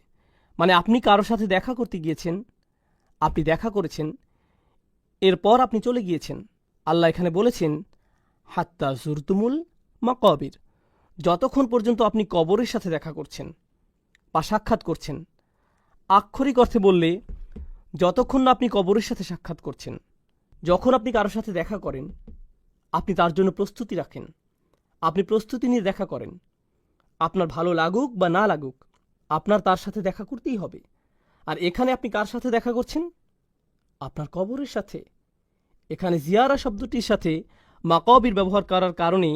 A: মানে আপনি কারো সাথে দেখা করতে গিয়েছেন, আপনি দেখা করেছেন, এরপর আপনি চলে গিয়েছেন। আল্লাহ এখানে বলেছেন, হাত্তা জুরতুমুল মাকাবির, যতক্ষণ পর্যন্ত আপনি কবরের সাথে দেখা করছেন বা সাক্ষাৎ করছেন। আক্ষরিক অর্থে বললে, যতক্ষণ না আপনি কবরের সাথে সাক্ষাৎ করছেন। যখন আপনি কারোর সাথে দেখা করেন, আপনি তার জন্য প্রস্তুতি রাখেন, আপনি প্রস্তুতি নিয়ে দেখা করেন। আপনার ভালো লাগুক বা না লাগুক, আপনার তার সাথে দেখা করতেই হবে। আর এখানে আপনি কার সাথে দেখা করছেন? আপনার কবরের সাথে। এখানে জিয়ারা শব্দটির সাথে মাকাবির ব্যবহার করার কারণে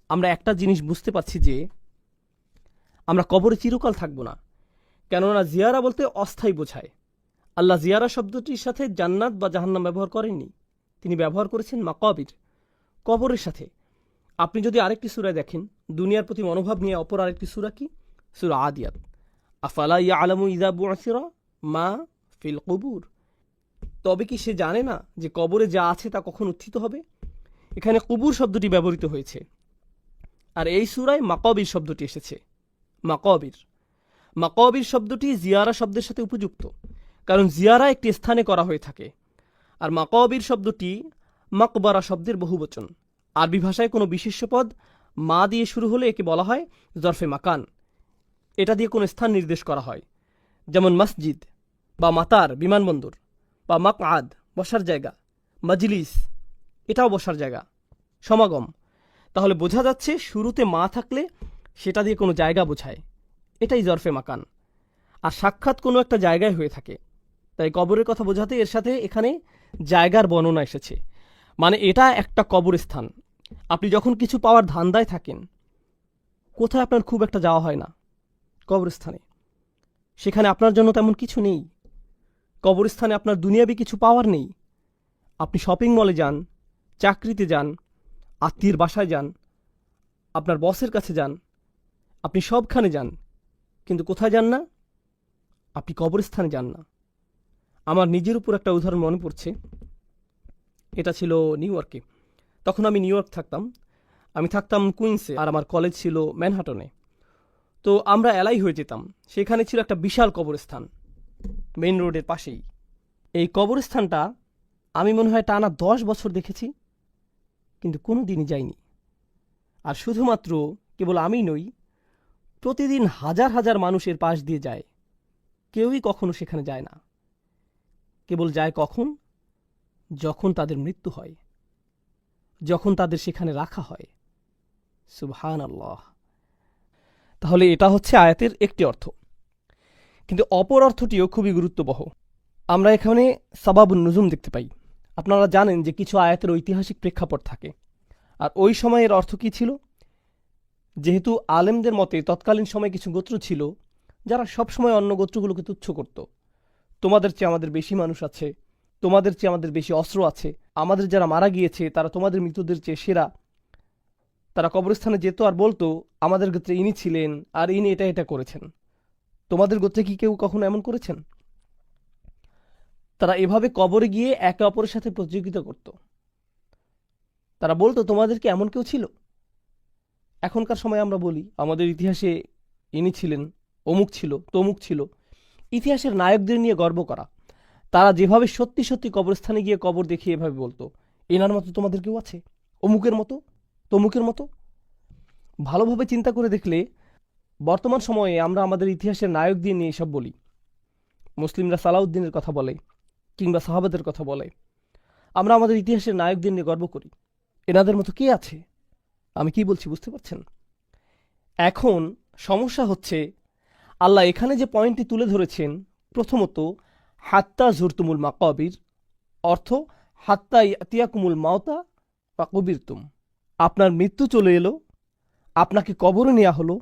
A: আমরা একটা জিনিস বুঝতে পারছি যে আমরা কবরে চিরকাল থাকব না, কেননা জিয়ারা বলতে অস্থায়ী বোঝায়। আল্লাহ জিয়ারা শব্দটির সাথে জান্নাত বা জাহান্নাম ব্যবহার করেননি, তিনি ব্যবহার করেছেন মাকাবির, কবরের সাথে। আপনি যদি আরেকটি সূরায় দেখেন, দুনিয়ার প্রতি মনোভাব নিয়ে অপর আরেকটি সূরা কি? সূরা আদিয়াত। আফালা ইয়ালামু ইযা বু'সিরা মা ফিল কুবুর, তবে কি সে জানে না যে কবরে যা আছে তা কখন উত্থিত হবে? এখানে কুবুর শব্দটি ব্যবহৃত হয়েছে, আর এই সূরায় মাকাবির শব্দটি এসেছে। মাকাবির শব্দটি জিয়ারা শব্দের সাথে উপযুক্ত, কারণ জিয়ারা একটি স্থানে করা হয়ে থাকে। আর মাকাবির শব্দটি মাকবারা শব্দের বহুবচন। আরবি ভাষায় কোনো বিশেষ্য পদ মা দিয়ে শুরু হলে একে বলা হয় জরফে মাকান। এটা দিয়ে কোনো স্থান নির্দেশ করা হয়, যেমন মসজিদ বা মাতার বিমানবন্দর, বা মাকআদ বসার জায়গা, মজলিস এটাও বসার জায়গা, সমাগম। তাহলে বোঝা যাচ্ছে শুরুতে মা থাকলে সেটা দিয়ে কোনো জায়গা বোঝায়, এটাই জরফে মাকান। আর সাক্ষাৎ কোনো একটা জায়গায় হয়ে থাকে, তাই কবরের কথা বোঝাতে এর সাথে এখানে জায়গার বর্ণনা এসেছে। মানে এটা একটা কবরস্থান। আপনি যখন কিছু পাওয়ার ধান্দায় থাকেন, কোথায় আপনার খুব একটা যাওয়া হয় না? কবরস্থানে। সেখানে আপনার জন্য তেমন কিছু নেই। কবরস্থানে আপনার দুনিয়াবি কিছু পাওয়ার নেই। আপনি শপিং মলে যান, চাকরিতে যান, আত্মীয়ের বাসায় যান, আপনার বসের কাছে যান, আপনি সবখানে যান, কিন্তু কোথায় যান না? আপনি কবরস্থানে যান না। আমার নিজের উপর একটা উদাহরণ মনে পড়ছে। এটা ছিল নিউ ইয়র্কে। তখন আমি নিউ ইয়র্ক থাকতাম। আমি থাকতাম কুইন্সে, আর আমার কলেজ ছিল ম্যানহাটনে। তো আমরা এলাই হয়ে যেতাম। সেখানে ছিল একটা বিশাল কবরস্থান, মেইন রোডের পাশেই। এই কবরস্থানটা আমি মনে হয় টানা 10 বছর দেখেছি, কিন্তু কোনো দিনই যাইনি। আর শুধুমাত্র কেবল আমি নই, প্রতিদিন হাজার হাজার মানুষের পাশ দিয়ে যায়। কেউই কখনো সেখানে যায় না। কেবল যায় কখন? যখন তাদের মৃত্যু হয়, যখন তাদের সেখানে রাখা হয়। সুবহানাল্লাহ। তাহলে এটা হচ্ছে আয়াতের একটি অর্থ, কিন্তু অপর অর্থটিও খুবই গুরুত্ববহ। আমরা এখানে সাবাবুন নুজুম দেখতে পাই। আপনারা জানেন যে কিছু আয়াতের ঐতিহাসিক প্রেক্ষাপট থাকে, আর ওই সময়ের অর্থ কী ছিল? যেহেতু আলেমদের মতে তৎকালীন সময়ে কিছু গোত্র ছিল যারা সবসময় অন্য গোত্রগুলোকে তুচ্ছ করত। তোমাদের চেয়ে আমাদের বেশি মানুষ আছে, তোমাদের চেয়ে আমাদের বেশি অস্ত্র আছে, আমাদের যারা মারা গিয়েছে তারা তোমাদের মৃতদের চেয়ে সেরা। তারা কবরস্থানে যেত আর বলতো, আমাদের গোত্রে ইনি ছিলেন আর ইনি এটা এটা করেছেন। তোমাদের গোত্রে কি কেউ কখনো এমন করেছেন? তারা এভাবে কবরে গিয়ে একে অপরের সাথে প্রতিযোগিতা করত। তারা বলতো, তোমাদের কি এমন কেউ ছিল? এখনকার সময় আমরা বলি, আমাদের ইতিহাসে ইনি ছিলেন, অমুক ছিল, তমুক ছিল। ইতিহাসের নায়কদের নিয়ে গর্ব করা। তারা যেভাবে সত্যি সত্যি কবরস্থানে গিয়ে কবর দেখিয়ে এভাবে বলতো, এনার মতো তোমাদের কেউ আছে? অমুকের মতো, তমুকের মতো। ভালোভাবে চিন্তা করে দেখলে বর্তমান সময়ে আমরা আমাদের ইতিহাসের নায়কদের নিয়ে এসব বলি। মুসলিমরা সালাউদ্দিনের কথা বলে, কিংবা সাহাবাদের কথা বলে। আমরা আমাদের ইতিহাসের নায়কদের নিয়ে গর্ব করি। এনাদের মতো কে আছে? আমি কি বলছি বুঝতে পারছেন? এখন সমস্যা হচ্ছে, আল্লাহ এখানে যে পয়েন্টটি তুলে ধরেছেন, প্রথমত হাত্তা জুরতুমুল মাকাবির, অর্থ হাত্তা ইয়াতিয়াকুমুল মাওতা বা কবিরতুম। আপনার মৃত্যু চলে এলো, আপনাকে কবরে নেওয়া হলো,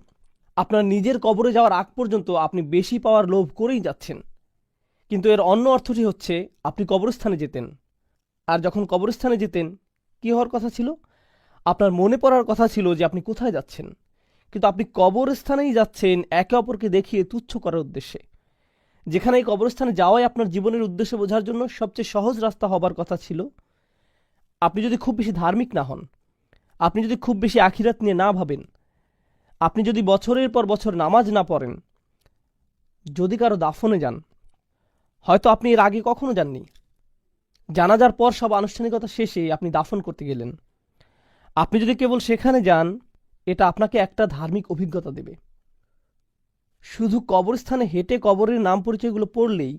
A: আপনার নিজের কবরে যাওয়ার আগ পর্যন্ত আপনি বেশি পাওয়ার লোভ করেই যাচ্ছেন। কিন্তু এর অন্য অর্থটি হচ্ছে, আপনি কবরস্থানে যেতেন, আর যখন কবরস্থানে যেতেন কী হওয়ার কথা ছিল? আপনার মনে পড়ার কথা ছিল যে আপনি কোথায় যাচ্ছেন, কিন্তু আপনি কবরস্থানেই যাচ্ছেন একে অপরকে দেখিয়ে তুচ্ছ করার উদ্দেশ্যে। যেখানে এই কবরস্থানে যাওয়াই আপনার জীবনের উদ্দেশ্য বোঝার জন্য সবচেয়ে সহজ রাস্তা হবার কথা ছিল। আপনি যদি খুব বেশি ধার্মিক না হন, আপনি যদি খুব বেশি আখিরাত নিয়ে না ভাবেন, আপনি যদি বছরের পর বছর নামাজ না পড়েন, যদি কারো দাফনে যান, হয়তো আপনি এর আগে কখনো যাননি, জানাজার পর সব আনুষ্ঠানিকতা শেষে আপনি দাফন করতে গেলেন, আপনি যদি কেবল সেখানে যান, এটা আপনাকে একটা ধার্মিক অভিজ্ঞতা দেবে। শুধু কবরস্থানে হেঁটে কবরের নাম পরিচয়গুলো পড়লেই,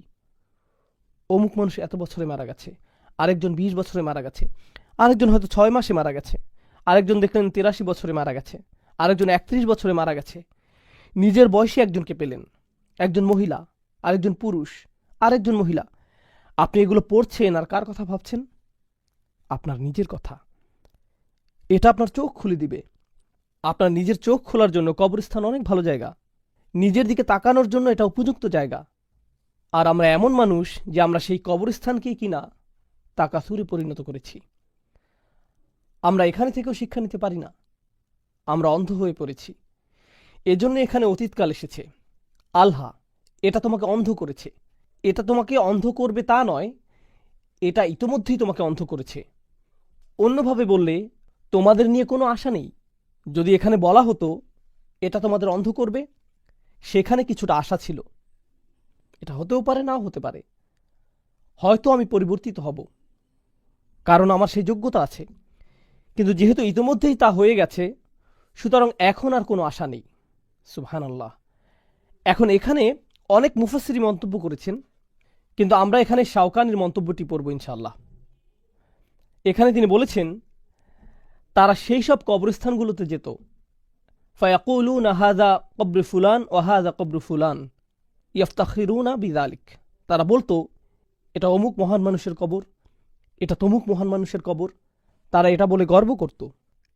A: অমুক মানুষ এত বছরে মারা গেছে, আরেকজন 20 বছরে মারা গেছে, আরেকজন হয়তো 6 মাসে মারা গেছে, আরেকজন দেখলেন 83 বছরে মারা গেছে, আরেকজন 31 বছরে মারা গেছে। নিজের বয়সী একজনকে পেলেন, একজন মহিলা, আরেকজন পুরুষ, আরেকজন মহিলা। আপনি এগুলো পড়ছেন আর কার কথা ভাবছেন? আপনার নিজের কথা। এটা আপনার চোখ খুলে দিবে। আপনার নিজের চোখ খোলার জন্য কবরস্থান অনেক ভালো জায়গা। নিজের দিকে তাকানোর জন্য এটা উপযুক্ত জায়গা। আর আমরা এমন মানুষ যে আমরা সেই কবরস্থানকেই কিনা তাকাসুরে পরিণত করেছি। আমরা এখানে থেকেও শিক্ষা নিতে পারি না, আমরা অন্ধ হয়ে পড়েছি। এজন্য এখানে অতীতকাল এসেছে। আল্লাহ এটা তোমাকে অন্ধ করেছে। এটা তোমাকে অন্ধ করবে তা নয়, এটা ইতোমধ্যেই তোমাকে অন্ধ করেছে। অন্যভাবে বললে, তোমাদের নিয়ে কোনো আশা নেই। যদি এখানে বলা হতো এটা তোমাদের অন্ধ করবে, সেখানে কিছুটা আশা ছিল। এটা হতেও পারে, নাও হতে পারে। হয়তো আমি পরিবর্তিত হব, কারণ আমার সেই যোগ্যতা আছে। কিন্তু যেহেতু ইতোমধ্যেই তা হয়ে গেছে, সুতরাং এখন আর কোনো আশা নেই। সুবহানাল্লাহ। এখন এখানে অনেক মুফাসসির মন্তব্য করেছেন, কিন্তু আমরা এখানে শাওকানির মন্তব্যটি পড়ব ইনশাআল্লাহ। এখানে তিনি বলেছেন, তারা সেই সব কবরস্থানগুলোতে যেত, ফায়াকুলুনা হাযা কবর ফুলান ওয়া হাযা কবর ফুলান ইয়াফতাখিরুনা বিযালিক। তারা বলতো, এটা অমুক মহান মানুষের কবর, এটা তমুক মহান মানুষের কবর। তারা এটা বলে গর্ব করত।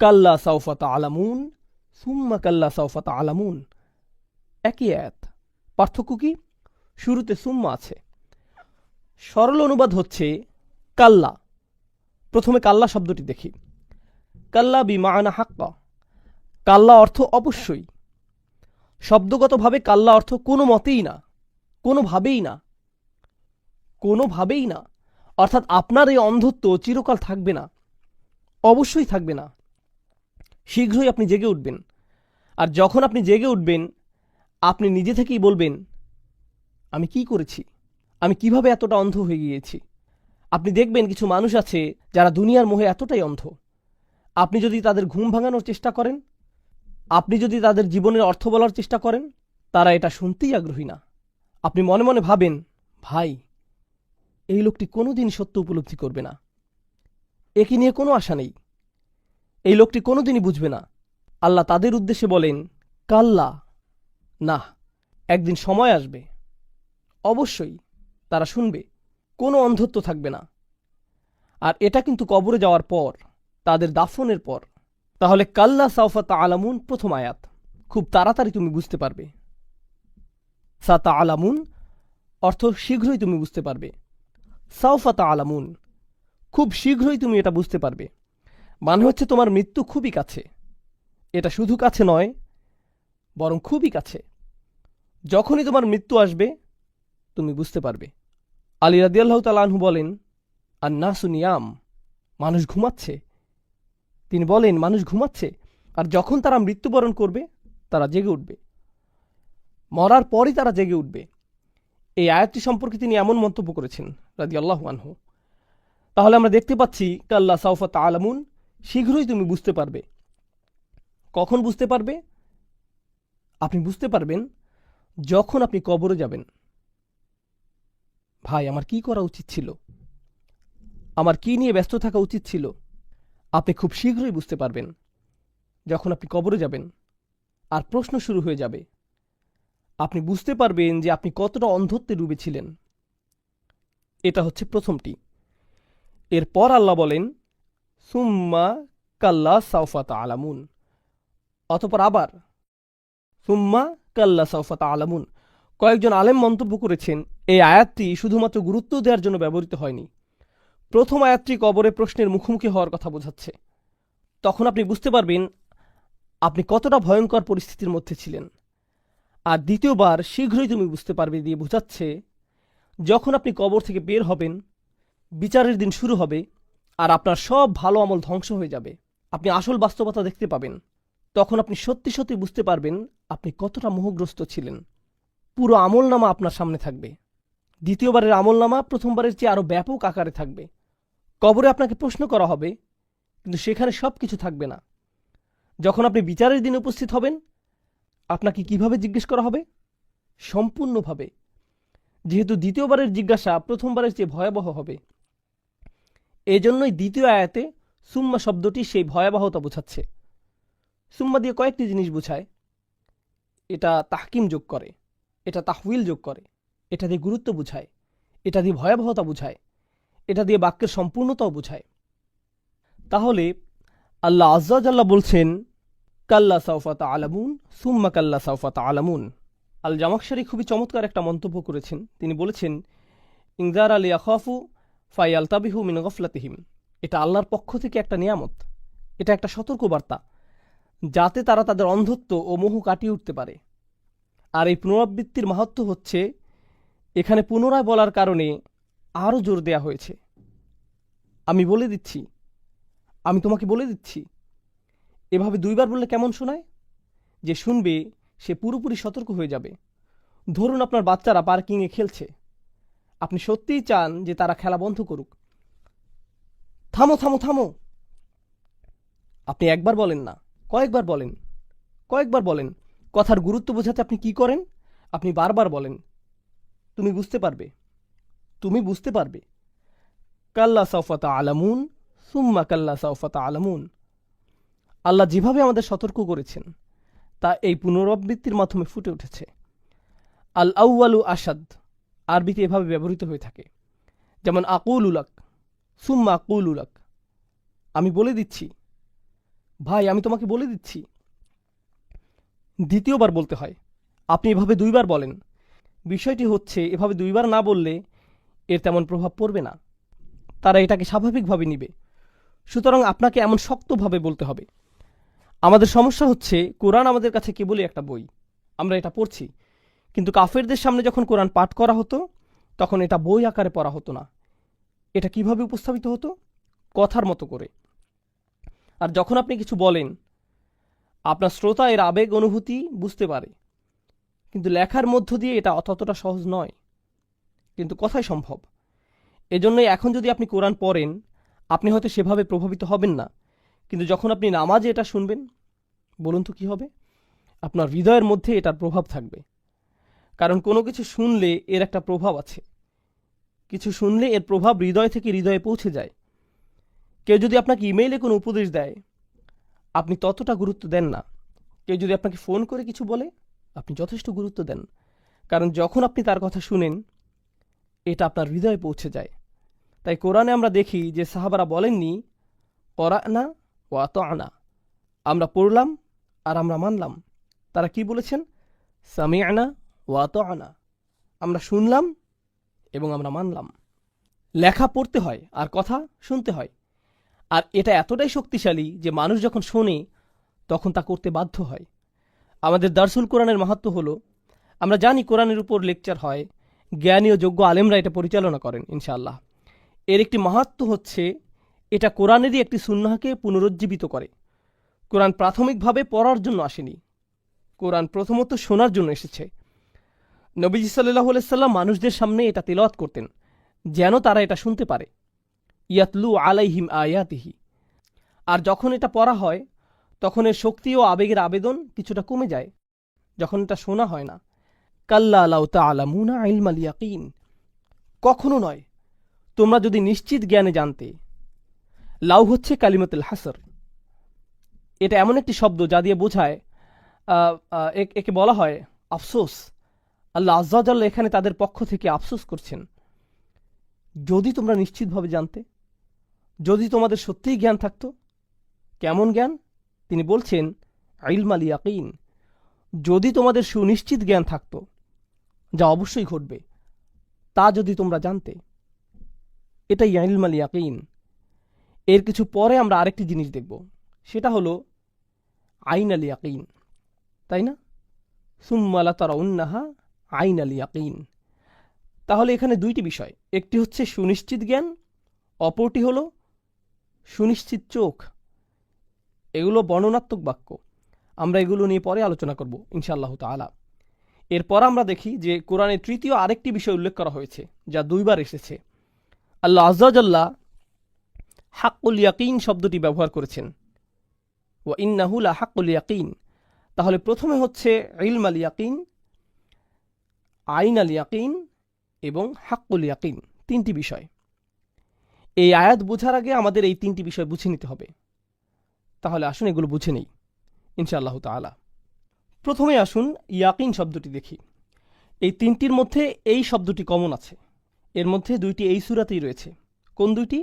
A: কাল্লা সাউফা তা'লামুন সুম্মা কাল্লা সাউফা তা'লামুন, একই আয়াত, পার্থক্য কি? শুরুতে সুম্মা আছে। সরল অনুবাদ হচ্ছে কাল্লা। প্রথমে কাল্লা শব্দটি দেখি। কাল্লা বিমাআনা হাক্কা, কাল্লা অর্থ অবশ্যই। শব্দগতভাবে কাল্লা অর্থ কোনো মতেই না, কোনোভাবেই না, কোনোভাবেই না। অর্থাৎ আপনার এই অন্ধত্ব চিরকাল থাকবে না, অবশ্যই থাকবে না। শীঘ্রই আপনি জেগে উঠবেন। আর যখন আপনি জেগে উঠবেন, আপনি নিজে থেকেই বলবেন, আমি কি করেছি, আমি কিভাবে এতটা অন্ধ হয়ে গিয়েছি। আপনি দেখবেন কিছু মানুষ আছে যারা দুনিয়ার মোহে এতটাই অন্ধ, আপনি যদি তাদের ঘুম ভাঙানোর চেষ্টা করেন, আপনি যদি তাদের জীবনের অর্থ বলার চেষ্টা করেন, তারা এটা শুনতেই আগ্রহী না। আপনি মনে মনে ভাবেন, ভাই, এই লোকটি কোনোদিন সত্য উপলব্ধি করবে না, একে নিয়ে কোনো আশা নেই, এই লোকটি কোনোদিনই বুঝবে না। আল্লাহ তাদের উদ্দেশ্যে বলেন, কাল্লা, না, একদিন সময় আসবে, অবশ্যই তারা শুনবে, কোনো অন্ধত্ব থাকবে না। আর এটা কিন্তু কবরে যাওয়ার পর, তাদের দাফনের পর। তাহলে কাল্লা সাউফা তা'লামুন প্রথম আয়াত, খুব তাড়াতাড়ি তুমি বুঝতে পারবে। সা তা'লামুন অর্থ শীঘ্রই তুমি বুঝতে পারবে। সাউফা তা'লামুন, খুব শীঘ্রই তুমি এটা বুঝতে পারবে। মানে হচ্ছে তোমার মৃত্যু খুবই কাছে। এটা শুধু কাছে নয়, বরং খুবই কাছে। যখনই তোমার মৃত্যু আসবে, তুমি বুঝতে পারবে। আলী রাদিয়াল্লাহু তাআলা আনহু বলেন, আন-নাসু নিয়াম, মানুষ ঘুমাচ্ছে। তিনি বলেন, মানুষ ঘুমাচ্ছে, আর যখন তারা মৃত্যুবরণ করবে, তারা জেগে উঠবে। মরার পরই তারা জেগে উঠবে। এই আয়াতটি সম্পর্কে তিনি এমন মন্তব্য করেছেন রাদিয়াল্লাহু আনহু। তাহলে আমরা দেখতে পাচ্ছি, কাল্লা সাউফা তা'লামুন, শীঘ্রই তুমি বুঝতে পারবে। কখন বুঝতে পারবে? আপনি বুঝতে পারবেন যখন আপনি কবরে যাবেন। ভাই, আমার কি করা উচিত ছিল, আমার কি নিয়ে ব্যস্ত থাকা উচিত ছিল, আপনি খুব শীঘ্রই বুঝতে পারবেন যখন আপনি কবরে যাবেন। আর প্রশ্ন শুরু হয়ে যাবে। আপনি বুঝতে পারবেন যে আপনি কতটা অন্ধত্বে ডুবেছিলেন। এটা হচ্ছে প্রথমটি। এরপর আল্লাহ বলেন, সুম্মা কাল্লা সাউফা তা'লামুন, অতঃপর আবার সুম্মা কাল্লা সাউফা তা'লামুন। কয়েকজন আলেম মন্তব্য করেছেন, এই আয়াতটি শুধুমাত্র গুরুত্ব দেওয়ার জন্য ব্যবহৃত হয়নি। প্রথম আয়াতটি কবরে প্রশ্নের মুখোমুখি হওয়ার কথা বোঝাচ্ছে। তখন আপনি বুঝতে পারবেন আপনি কতটা ভয়ঙ্কর পরিস্থিতির মধ্যে ছিলেন। আর দ্বিতীয়বার শীঘ্রই তুমি বুঝতে পারবে দিয়ে বোঝাচ্ছে যখন আপনি কবর থেকে বের হবেন, বিচারের দিন শুরু হবে, আর আপনার সব ভালো আমল ধ্বংস হয়ে যাবে। আপনি আসল বাস্তবতা দেখতে পাবেন। তখন আপনি সত্যি সত্যি বুঝতে পারবেন আপনি কতটা মোহগ্রস্ত ছিলেন। পুরো আমলনামা আপনার সামনে থাকবে। দ্বিতীয়বারের আমলনামা প্রথমবারের চেয়ে আরও ব্যাপক আকারে থাকবে। কবরে আপনাকে প্রশ্ন করা হবে, কিন্তু সেখানে সব কিছু থাকবে না। যখন আপনি বিচারের দিনে উপস্থিত হবেন, আপনাকে কিভাবে জিজ্ঞেস করা হবে? সম্পূর্ণভাবে। যেহেতু দ্বিতীয়বারের জিজ্ঞাসা প্রথমবারের চেয়ে ভয়াবহ হবে, এজন্যই দ্বিতীয় আয়াতে সুম্মা শব্দটি সেই ভয়াবহতা বোঝাচ্ছে। সুম্মা দিয়ে কয়েকটি জিনিস বোঝায়। এটা তাহকিম যোগ করে, এটা তাহউইল যোগ করে, এটা দিয়ে গুরুত্ব বুঝায়, এটা দিয়ে ভয়াবহতা বুঝায়, এটা দিয়ে বাক্যের সম্পূর্ণতাও বুঝায়। তাহলে আল্লাহ আজ্জা ওয়া জাল্লা বলছেন, কাল্লা সাউফা তা'লামুন সুম্মা কাল্লা সাউফা তা'লামুন। আল জামাখশারি খুবই চমৎকার একটা মন্তব্য করেছেন। তিনি বলেছেন, ইনজার আলী আখাফু ফায়ালতাবিহু মিন গফলাতিহিম। এটা আল্লাহর পক্ষ থেকে একটা নিয়ামত, এটা একটা সতর্কবার্তা, যাতে তারা তাদের অন্ধত্ব ও মোহ কাটিয়ে উঠতে পারে। আর এই পুনরাবৃত্তির মাহাত্ম্য হচ্ছে, এখানে পুনরায় বলার কারণে আরও জোর দেয়া হয়েছে। আমি বলে দিচ্ছি, আমি তোমাকে বলে দিচ্ছি। এভাবে দুইবার বললে কেমন শোনায়? যে শুনবে সে পুরোপুরি সতর্ক হয়ে যাবে। ধরুন আপনার বাচ্চারা পার্কিংয়ে খেলছে, আপনি সত্যিই চান যে তারা খেলা বন্ধ করুক। থামো থামো থামো। আপনি একবার বলেন না, কয়েকবার বলেন, কয়েকবার বলেন। কথার গুরুত্ব বোঝাতে আপনি কি করেন? আপনি বারবার বলেন। তুমি বুঝতে পারবে, তুমি বুঝতে পারবে। কাল্লা সাউফা তা'লামুন সুম্মা কাল্লা সাউফা তা'লামুন। আল্লাহ যেভাবে আমাদের সতর্ক করেছেন তা এই পুনরাবৃত্তির মাধ্যমে ফুটে উঠেছে। আল আউয়ালু আসাদ আরবিতে এভাবে ব্যবহৃত হয়ে থাকে, যেমন আকুলুলাক, সুম্মা আকুলুলাক, আমি বলে দিচ্ছি, ভাই আমি তোমাকে বলে দিচ্ছি। দ্বিতীয়বার বলতে হয়, আপনি এভাবে দুইবার বলেন। বিষয়টি হচ্ছে এভাবে দুইবার না বললে এর তেমন প্রভাব পড়বে না, তারা এটাকে স্বাভাবিকভাবে নিবে। সুতরাং আপনাকে এমন শক্তভাবে বলতে হবে। আমাদের সমস্যা হচ্ছে কোরআন আমাদের কাছে কেবলই একটা বই, আমরা এটা পড়ছি, কিন্তু কাফেরদের সামনে যখন কোরআন পাঠ করা হতো তখন এটা বই আকারে পড়া হতো না। এটা কিভাবে উপস্থাপিত হতো? কথার মতো করে। আর যখন আপনি কিছু বলেন, আপনার শ্রোতা এর আবেগ অনুভূতি বুঝতে পারে, কিন্তু লেখার মধ্য দিয়ে এটা ততটা সহজ নয়, কিন্তু কথাই সম্ভব। এজন্যই এখন যদি আপনি কোরআন পড়েন, আপনি হয়তো সেভাবে প্রভাবিত হবেন না, কিন্তু যখন আপনি নামাজে এটা শুনবেন, বলুন তো কী হবে? আপনার হৃদয়ের মধ্যে এটার প্রভাব থাকবে। কারণ কোনো কিছু শুনলে এর একটা প্রভাব আছে, কিছু শুনলে এর প্রভাব হৃদয় থেকে হৃদয়ে পৌঁছে যায়। কেউ যদি আপনাকে ইমেইলে কোনো উপদেশ দেয়, আপনি ততটা গুরুত্ব দেন না। কেউ যদি আপনাকে ফোন করে কিছু বলে, আপনি যথেষ্ট গুরুত্ব দেন, কারণ যখন আপনি তার কথা শুনেন, এটা আপনার হৃদয়ে পৌঁছে যায়। তাই কোরআনে আমরা দেখি যে সাহাবারা বলেননি করানা ওয়া আতানা, আমরা পড়লাম আর আমরা মানলাম। তারা কি বলেছেন? সামিআনা ওয়া আতানা, আমরা শুনলাম এবং আমরা মানলাম। লেখা পড়তে হয় আর কথা শুনতে হয়, আর এটা এতটাই শক্তিশালী যে মানুষ যখন শোনে তখন তা করতে বাধ্য হয়। আমাদের দারসুল কোরআনের মাহাত্ম্য হলো, আমরা জানি কোরআনের উপর লেকচার হয়, জ্ঞানী ও যোগ্য আলেমরা এটা পরিচালনা করেন ইনশাআল্লাহ। এর একটি মাহাত্ম্য হচ্ছে এটা কোরআনেরই একটি সুন্নাহকে পুনরুজ্জীবিত করে। কোরআন প্রাথমিকভাবে পড়ার জন্য আসেনি, কোরআন প্রথমত শোনার জন্য এসেছে। নবীজি সাল্লাল্লাহু আলাইহি সাল্লাম মানুষদের সামনে এটা তিলাওয়াত করতেন যেন তারা এটা শুনতে পারে। ইয়াতলু আলাইহিম আয়াতিহি। আর যখন এটা পড়া হয় তখন এর শক্তি ও আবেগের আবেদন কিছুটা কমে যায়, যখন এটা শোনা হয় না। কাল্লা লাউ তা'লামুনা ইলমাল ইয়াকিন, কখনো নয়, তোমরা যদি নিশ্চিত জ্ঞানে জানতে। লাউ হচ্ছে কালিমাতুল হাসর, এটা এমন একটি শব্দ যা দিয়ে বোঝায়, একে বলা হয় আফসোস। আল্লাহ আজ্জা ওয়া জাল্লা এখানে তাদের পক্ষ থেকে আফসোস করছেন। যদি তোমরা নিশ্চিতভাবে জানতে, যদি তোমাদের সত্যিই জ্ঞান থাকতো। কেমন জ্ঞান? তিনি বলছেন ইলমাল ইয়াকিন, যদি তোমাদের সুনিশ্চিত জ্ঞান থাকতো, যা অবশ্যই ঘটবে, তা যদি তোমরা জানতে। এটাই ইলমাল ইয়াকিন। এর কিছু পরে আমরা আরেকটি জিনিস দেখব, সেটা হলো আইনাল ইয়াকিন, তাই না? সুম্মা লাতারাউন্নাহা আইনাল ইয়াকিন। তাহলে এখানে দুইটি বিষয়, একটি হচ্ছে সুনিশ্চিত জ্ঞান, অপরটি হলো সুনিশ্চিত চোখ। এগুলো বর্ণনাত্মক বাক্য, আমরা এগুলো নিয়ে পরে আলোচনা করব ইনশাআল্লাহ তাআলা। এরপর আমরা দেখি যে কোরআনে তৃতীয় আরেকটি বিষয় উল্লেখ করা হয়েছে যা দুইবার এসেছে। আল্লাহ আজ্জা ওয়া জাল্লা হাক্কুল ইয়াকিন শব্দটি ব্যবহার করেছেন, ওয়া ইন্নাহু লা হাক্কুল ইয়াকিন। তাহলে প্রথমে হচ্ছে ইলমাল ইয়াকিন, আইনাল ইয়াকিন এবং হাক্কুল ইয়াকিন, তিনটি বিষয়। এই আয়াত বোঝার আগে আমাদের এই তিনটি বিষয় বুঝে নিতে হবে। তাহলে আসুন এগুলো বুঝে নেই ইনশাআল্লাহ তাআলা। প্রথমে আসুন ইয়াকিন শব্দটি দেখি। এই তিনটির মধ্যে এই শব্দটি কমন আছে, এর মধ্যে দুইটি এই সূরাতেই রয়েছে। কোন দুইটি?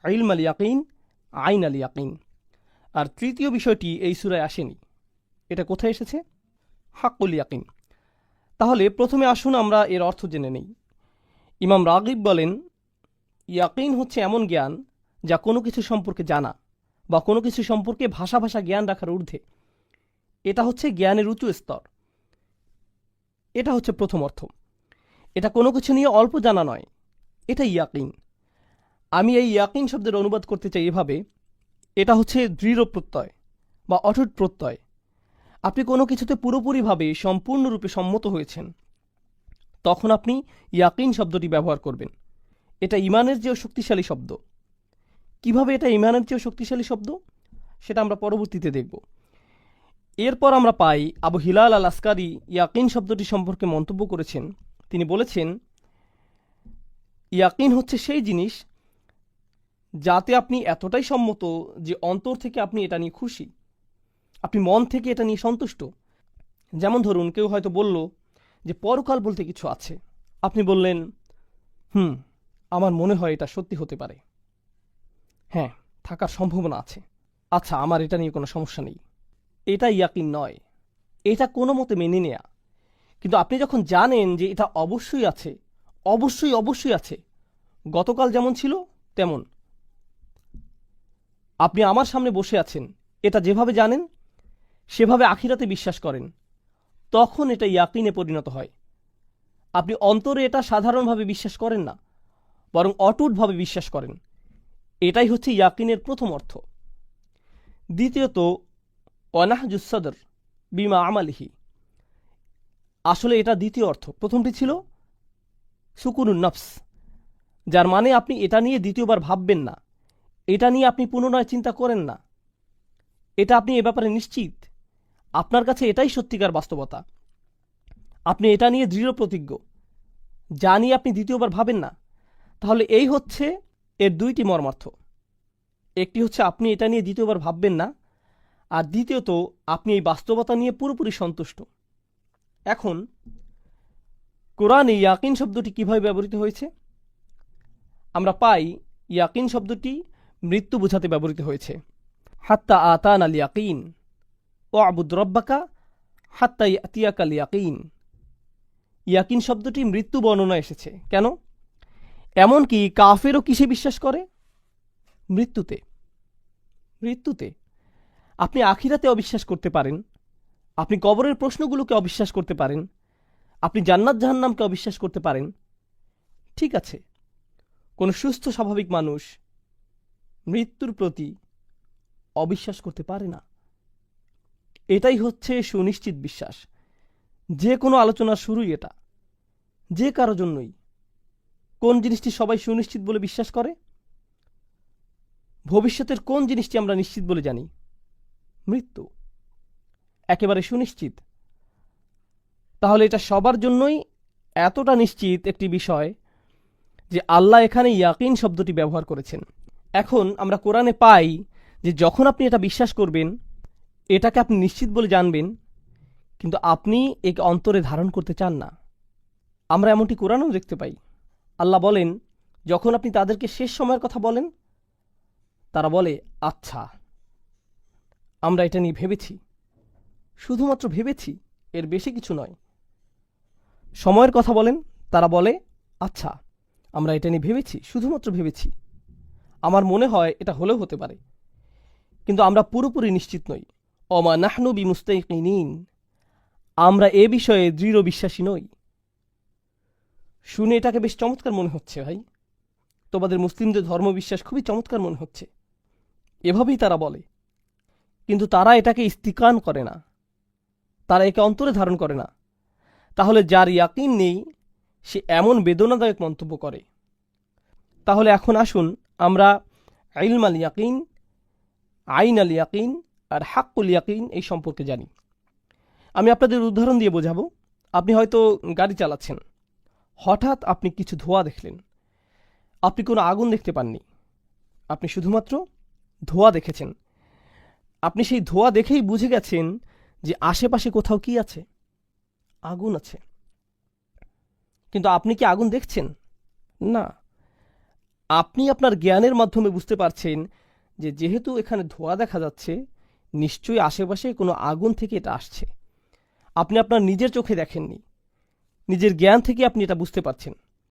A: ইলমাল ইয়াকিন, আইনাল ইয়াকিন। আর তৃতীয় বিষয়টি এই সূরায় আসেনি, এটা কোথায় এসেছে? হাক্কুল ইয়াকিন। তাহলে প্রথমে আসুন আমরা এর অর্থ জেনে নেই। ইমাম রাগিব বলেন, ইয়াকিন হচ্ছে এমন জ্ঞান যা কোনো কিছু সম্পর্কে জানা বা কোনো কিছু সম্পর্কে ভাষা জ্ঞান রাখার ঊর্ধ্বে। এটা হচ্ছে জ্ঞানের উঁচু স্তর। এটা হচ্ছে প্রথম অর্থ। এটা কোনো কিছু নিয়ে অল্প জানা নয়, এটা ইয়াকিন। আমি এই ইয়াকিন শব্দের অনুবাদ করতে চাই এভাবে, এটা হচ্ছে দৃঢ় প্রত্যয় বা অটুট প্রত্যয়। আপনি কোনো কিছুতে পুরোপুরিভাবে সম্পূর্ণরূপে সম্মত হয়েছেন, তখন আপনি ইয়াকিন শব্দটি ব্যবহার করবেন। এটা ইমানের চেয়েও শক্তিশালী শব্দ। কিভাবে এটা ইমানের চেয়েও শক্তিশালী শব্দ, সেটা আমরা পরবর্তীতে দেখব। এরপর আমরা পাই আবু হিলাল আল আসকারি ইয়াকিন শব্দটি সম্পর্কে মন্তব্য করেছেন। তিনি বলেছেন, ইয়াকিন হচ্ছে সেই জিনিস যাতে আপনি এতটাই সম্মত যে অন্তর থেকে আপনি এটা নিয়ে খুশি, আপনি মন থেকে এটা নিয়ে সন্তুষ্ট। যেমন ধরুন, কেউ হয়তো বলল যে পরকাল বলতে কিছু আছে, আপনি বললেন আমার মনে হয় এটা সত্যি হতে পারে, হ্যাঁ থাকার সম্ভাবনা আছে, আচ্ছা আমার এটা নিয়ে কোনো সমস্যা নেই। এটা ইয়াকিন নয়, এটা কোনো মতে মেনে নেয়া। কিন্তু আপনি যখন জানেন যে এটা অবশ্যই আছে, অবশ্যই অবশ্যই আছে, গতকাল যেমন ছিল তেমন, আপনি আমার সামনে বসে আছেন, এটা যেভাবে জানেন সেভাবে আখিরাতে বিশ্বাস করেন, তখন এটা ইয়াকিনে পরিণত হয়। আপনি অন্তরে এটা সাধারণভাবে বিশ্বাস করেন না, বরং অটুটভাবে বিশ্বাস করেন। এটাই হচ্ছে ইয়াকিনের প্রথম অর্থ। দ্বিতীয়ত, অনাহজুস সদর বিমা আমালিহি, আসলে এটা দ্বিতীয় অর্থ। প্রথমটি ছিল সুকুনুন নফস, যার মানে আপনি এটা নিয়ে দ্বিতীয়বার ভাববেন না, এটা নিয়ে আপনি পুনরায় চিন্তা করেন না, এটা আপনি এ ব্যাপারে নিশ্চিত, আপনার কাছে এটাই সত্যিকার বাস্তবতা, আপনি এটা নিয়ে দৃঢ় প্রতিজ্ঞ, যা নিয়ে আপনি দ্বিতীয়বার ভাবেন না। তাহলে এই হচ্ছে এর দুইটি মর্মার্থ। একটি হচ্ছে আপনি এটা নিয়ে দ্বিতীয়বার ভাববেন না, আর দ্বিতীয়ত আপনি এই বাস্তবতা নিয়ে পুরোপুরি সন্তুষ্ট। এখন কোরআনে ইয়াকিন শব্দটি কিভাবে ব্যবহৃত হয়েছে? আমরা পাই ইয়াকিন শব্দটি মৃত্যু বোঝাতে ব্যবহৃত হয়েছে। হাত্তা আতান আল ইয়াকিন ও আবুদ রব্বাকা হাত্তা ইয়াতিয়াকাল ইয়াকিন। ইয়াকিন শব্দটি মৃত্যু বর্ণনা এসেছে কেন? এমনকি কাফেরও কিসে বিশ্বাস করে? মৃত্যুতে। মৃত্যুতে আপনি আখিরাতে অবিশ্বাস করতে পারেন, আপনি কবরের প্রশ্নগুলোকে অবিশ্বাস করতে পারেন, আপনি জান্নাত জাহান্নামকে অবিশ্বাস করতে পারেন, ঠিক আছে। কোনো সুস্থ স্বাভাবিক মানুষ মৃত্যুর প্রতি অবিশ্বাস করতে পারে না। এটাই হচ্ছে সুনিশ্চিত বিশ্বাস। যে কোনো আলোচনার শুরুই এটা, যে কারো জন্যই। কোন জিনিসটি সবাই সুনিশ্চিত বলে বিশ্বাস করে? ভবিষ্যতের কোন জিনিসটি আমরা নিশ্চিত বলে জানি? মৃত্যু একেবারে সুনিশ্চিত। তাহলে এটা সবার জন্যই এতটা নিশ্চিত একটি বিষয় যে আল্লাহ এখানে ইয়াকিন শব্দটি ব্যবহার করেছেন। এখন আমরা কোরআনে পাই যে যখন আপনি এটা বিশ্বাস করবেন, এটাকে আপনি নিশ্চিত বলে জানবেন, কিন্তু আপনি একে অন্তরে ধারণ করতে চান না। আমরা এমনটি কোরআনেও দেখতে পাই। আল্লাহ বলেন, যখন আপনি তাদেরকে শেষ সময়ের কথা বলেন, তারা বলে আচ্ছা আমরা এটা নিয়ে ভেবেছি, শুধুমাত্র ভেবেছি, এর বেশি কিছু নয়। সময়ের কথা বলেন, তারা বলে আচ্ছা আমরা এটা নিয়ে ভেবেছি, শুধুমাত্র ভেবেছি, আমার মনে হয় এটা হলেও হতে পারে, কিন্তু আমরা পুরোপুরি নিশ্চিত নই। অমা নাহনু বিমুস্তাইকিনিন, আমরা এ বিষয়ে দৃঢ় বিশ্বাসী নই। শুনে এটাকে বেশ চমৎকার মনে হচ্ছে ভাই, তোমাদের মুসলিমদের ধর্মবিশ্বাস খুবই চমৎকার মনে হচ্ছে, এভাবেই তারা বলে। কিন্তু তারা এটাকে ইস্তিকান করে না, তারা একে অন্তরে ধারণ করে না। তাহলে যার ইয়াকিন নেই সে এমন বেদনাদায়ক মন্তব্য করে। তাহলে এখন আসুন আমরা ইলম আল ইয়াকিন, আইন আল ইয়াকিন আর হাক্কুল ইয়াকিন এই সম্পর্কে জানি। আমি আপনাদের উদাহরণ দিয়ে বোঝাবো। আপনি হয়তো গাড়ি চালাচ্ছেন, হঠাৎ আপনি কিছু ধোঁয়া দেখলেন। আপনি কোনো আগুন দেখতে পাননি, আপনি শুধুমাত্র ধোঁয়া দেখেছেন। আপনি সেই ধোঁয়া দেখেই বুঝে গেছেন যে আশেপাশে কোথাও কি আছে, আগুন আছে। কিন্তু আপনি কি আগুন দেখছেন? না। আপনি আপনার জ্ঞানের মাধ্যমে বুঝতে পারছেন যে যেহেতু এখানে ধোঁয়া দেখা যাচ্ছে, নিশ্চয়ই আশেপাশে কোনো আগুন থেকে এটা আসছে। আপনি আপনার নিজের চোখে দেখেননি, নিজের জ্ঞান থেকে আপনি এটা বুঝতে পারছেন।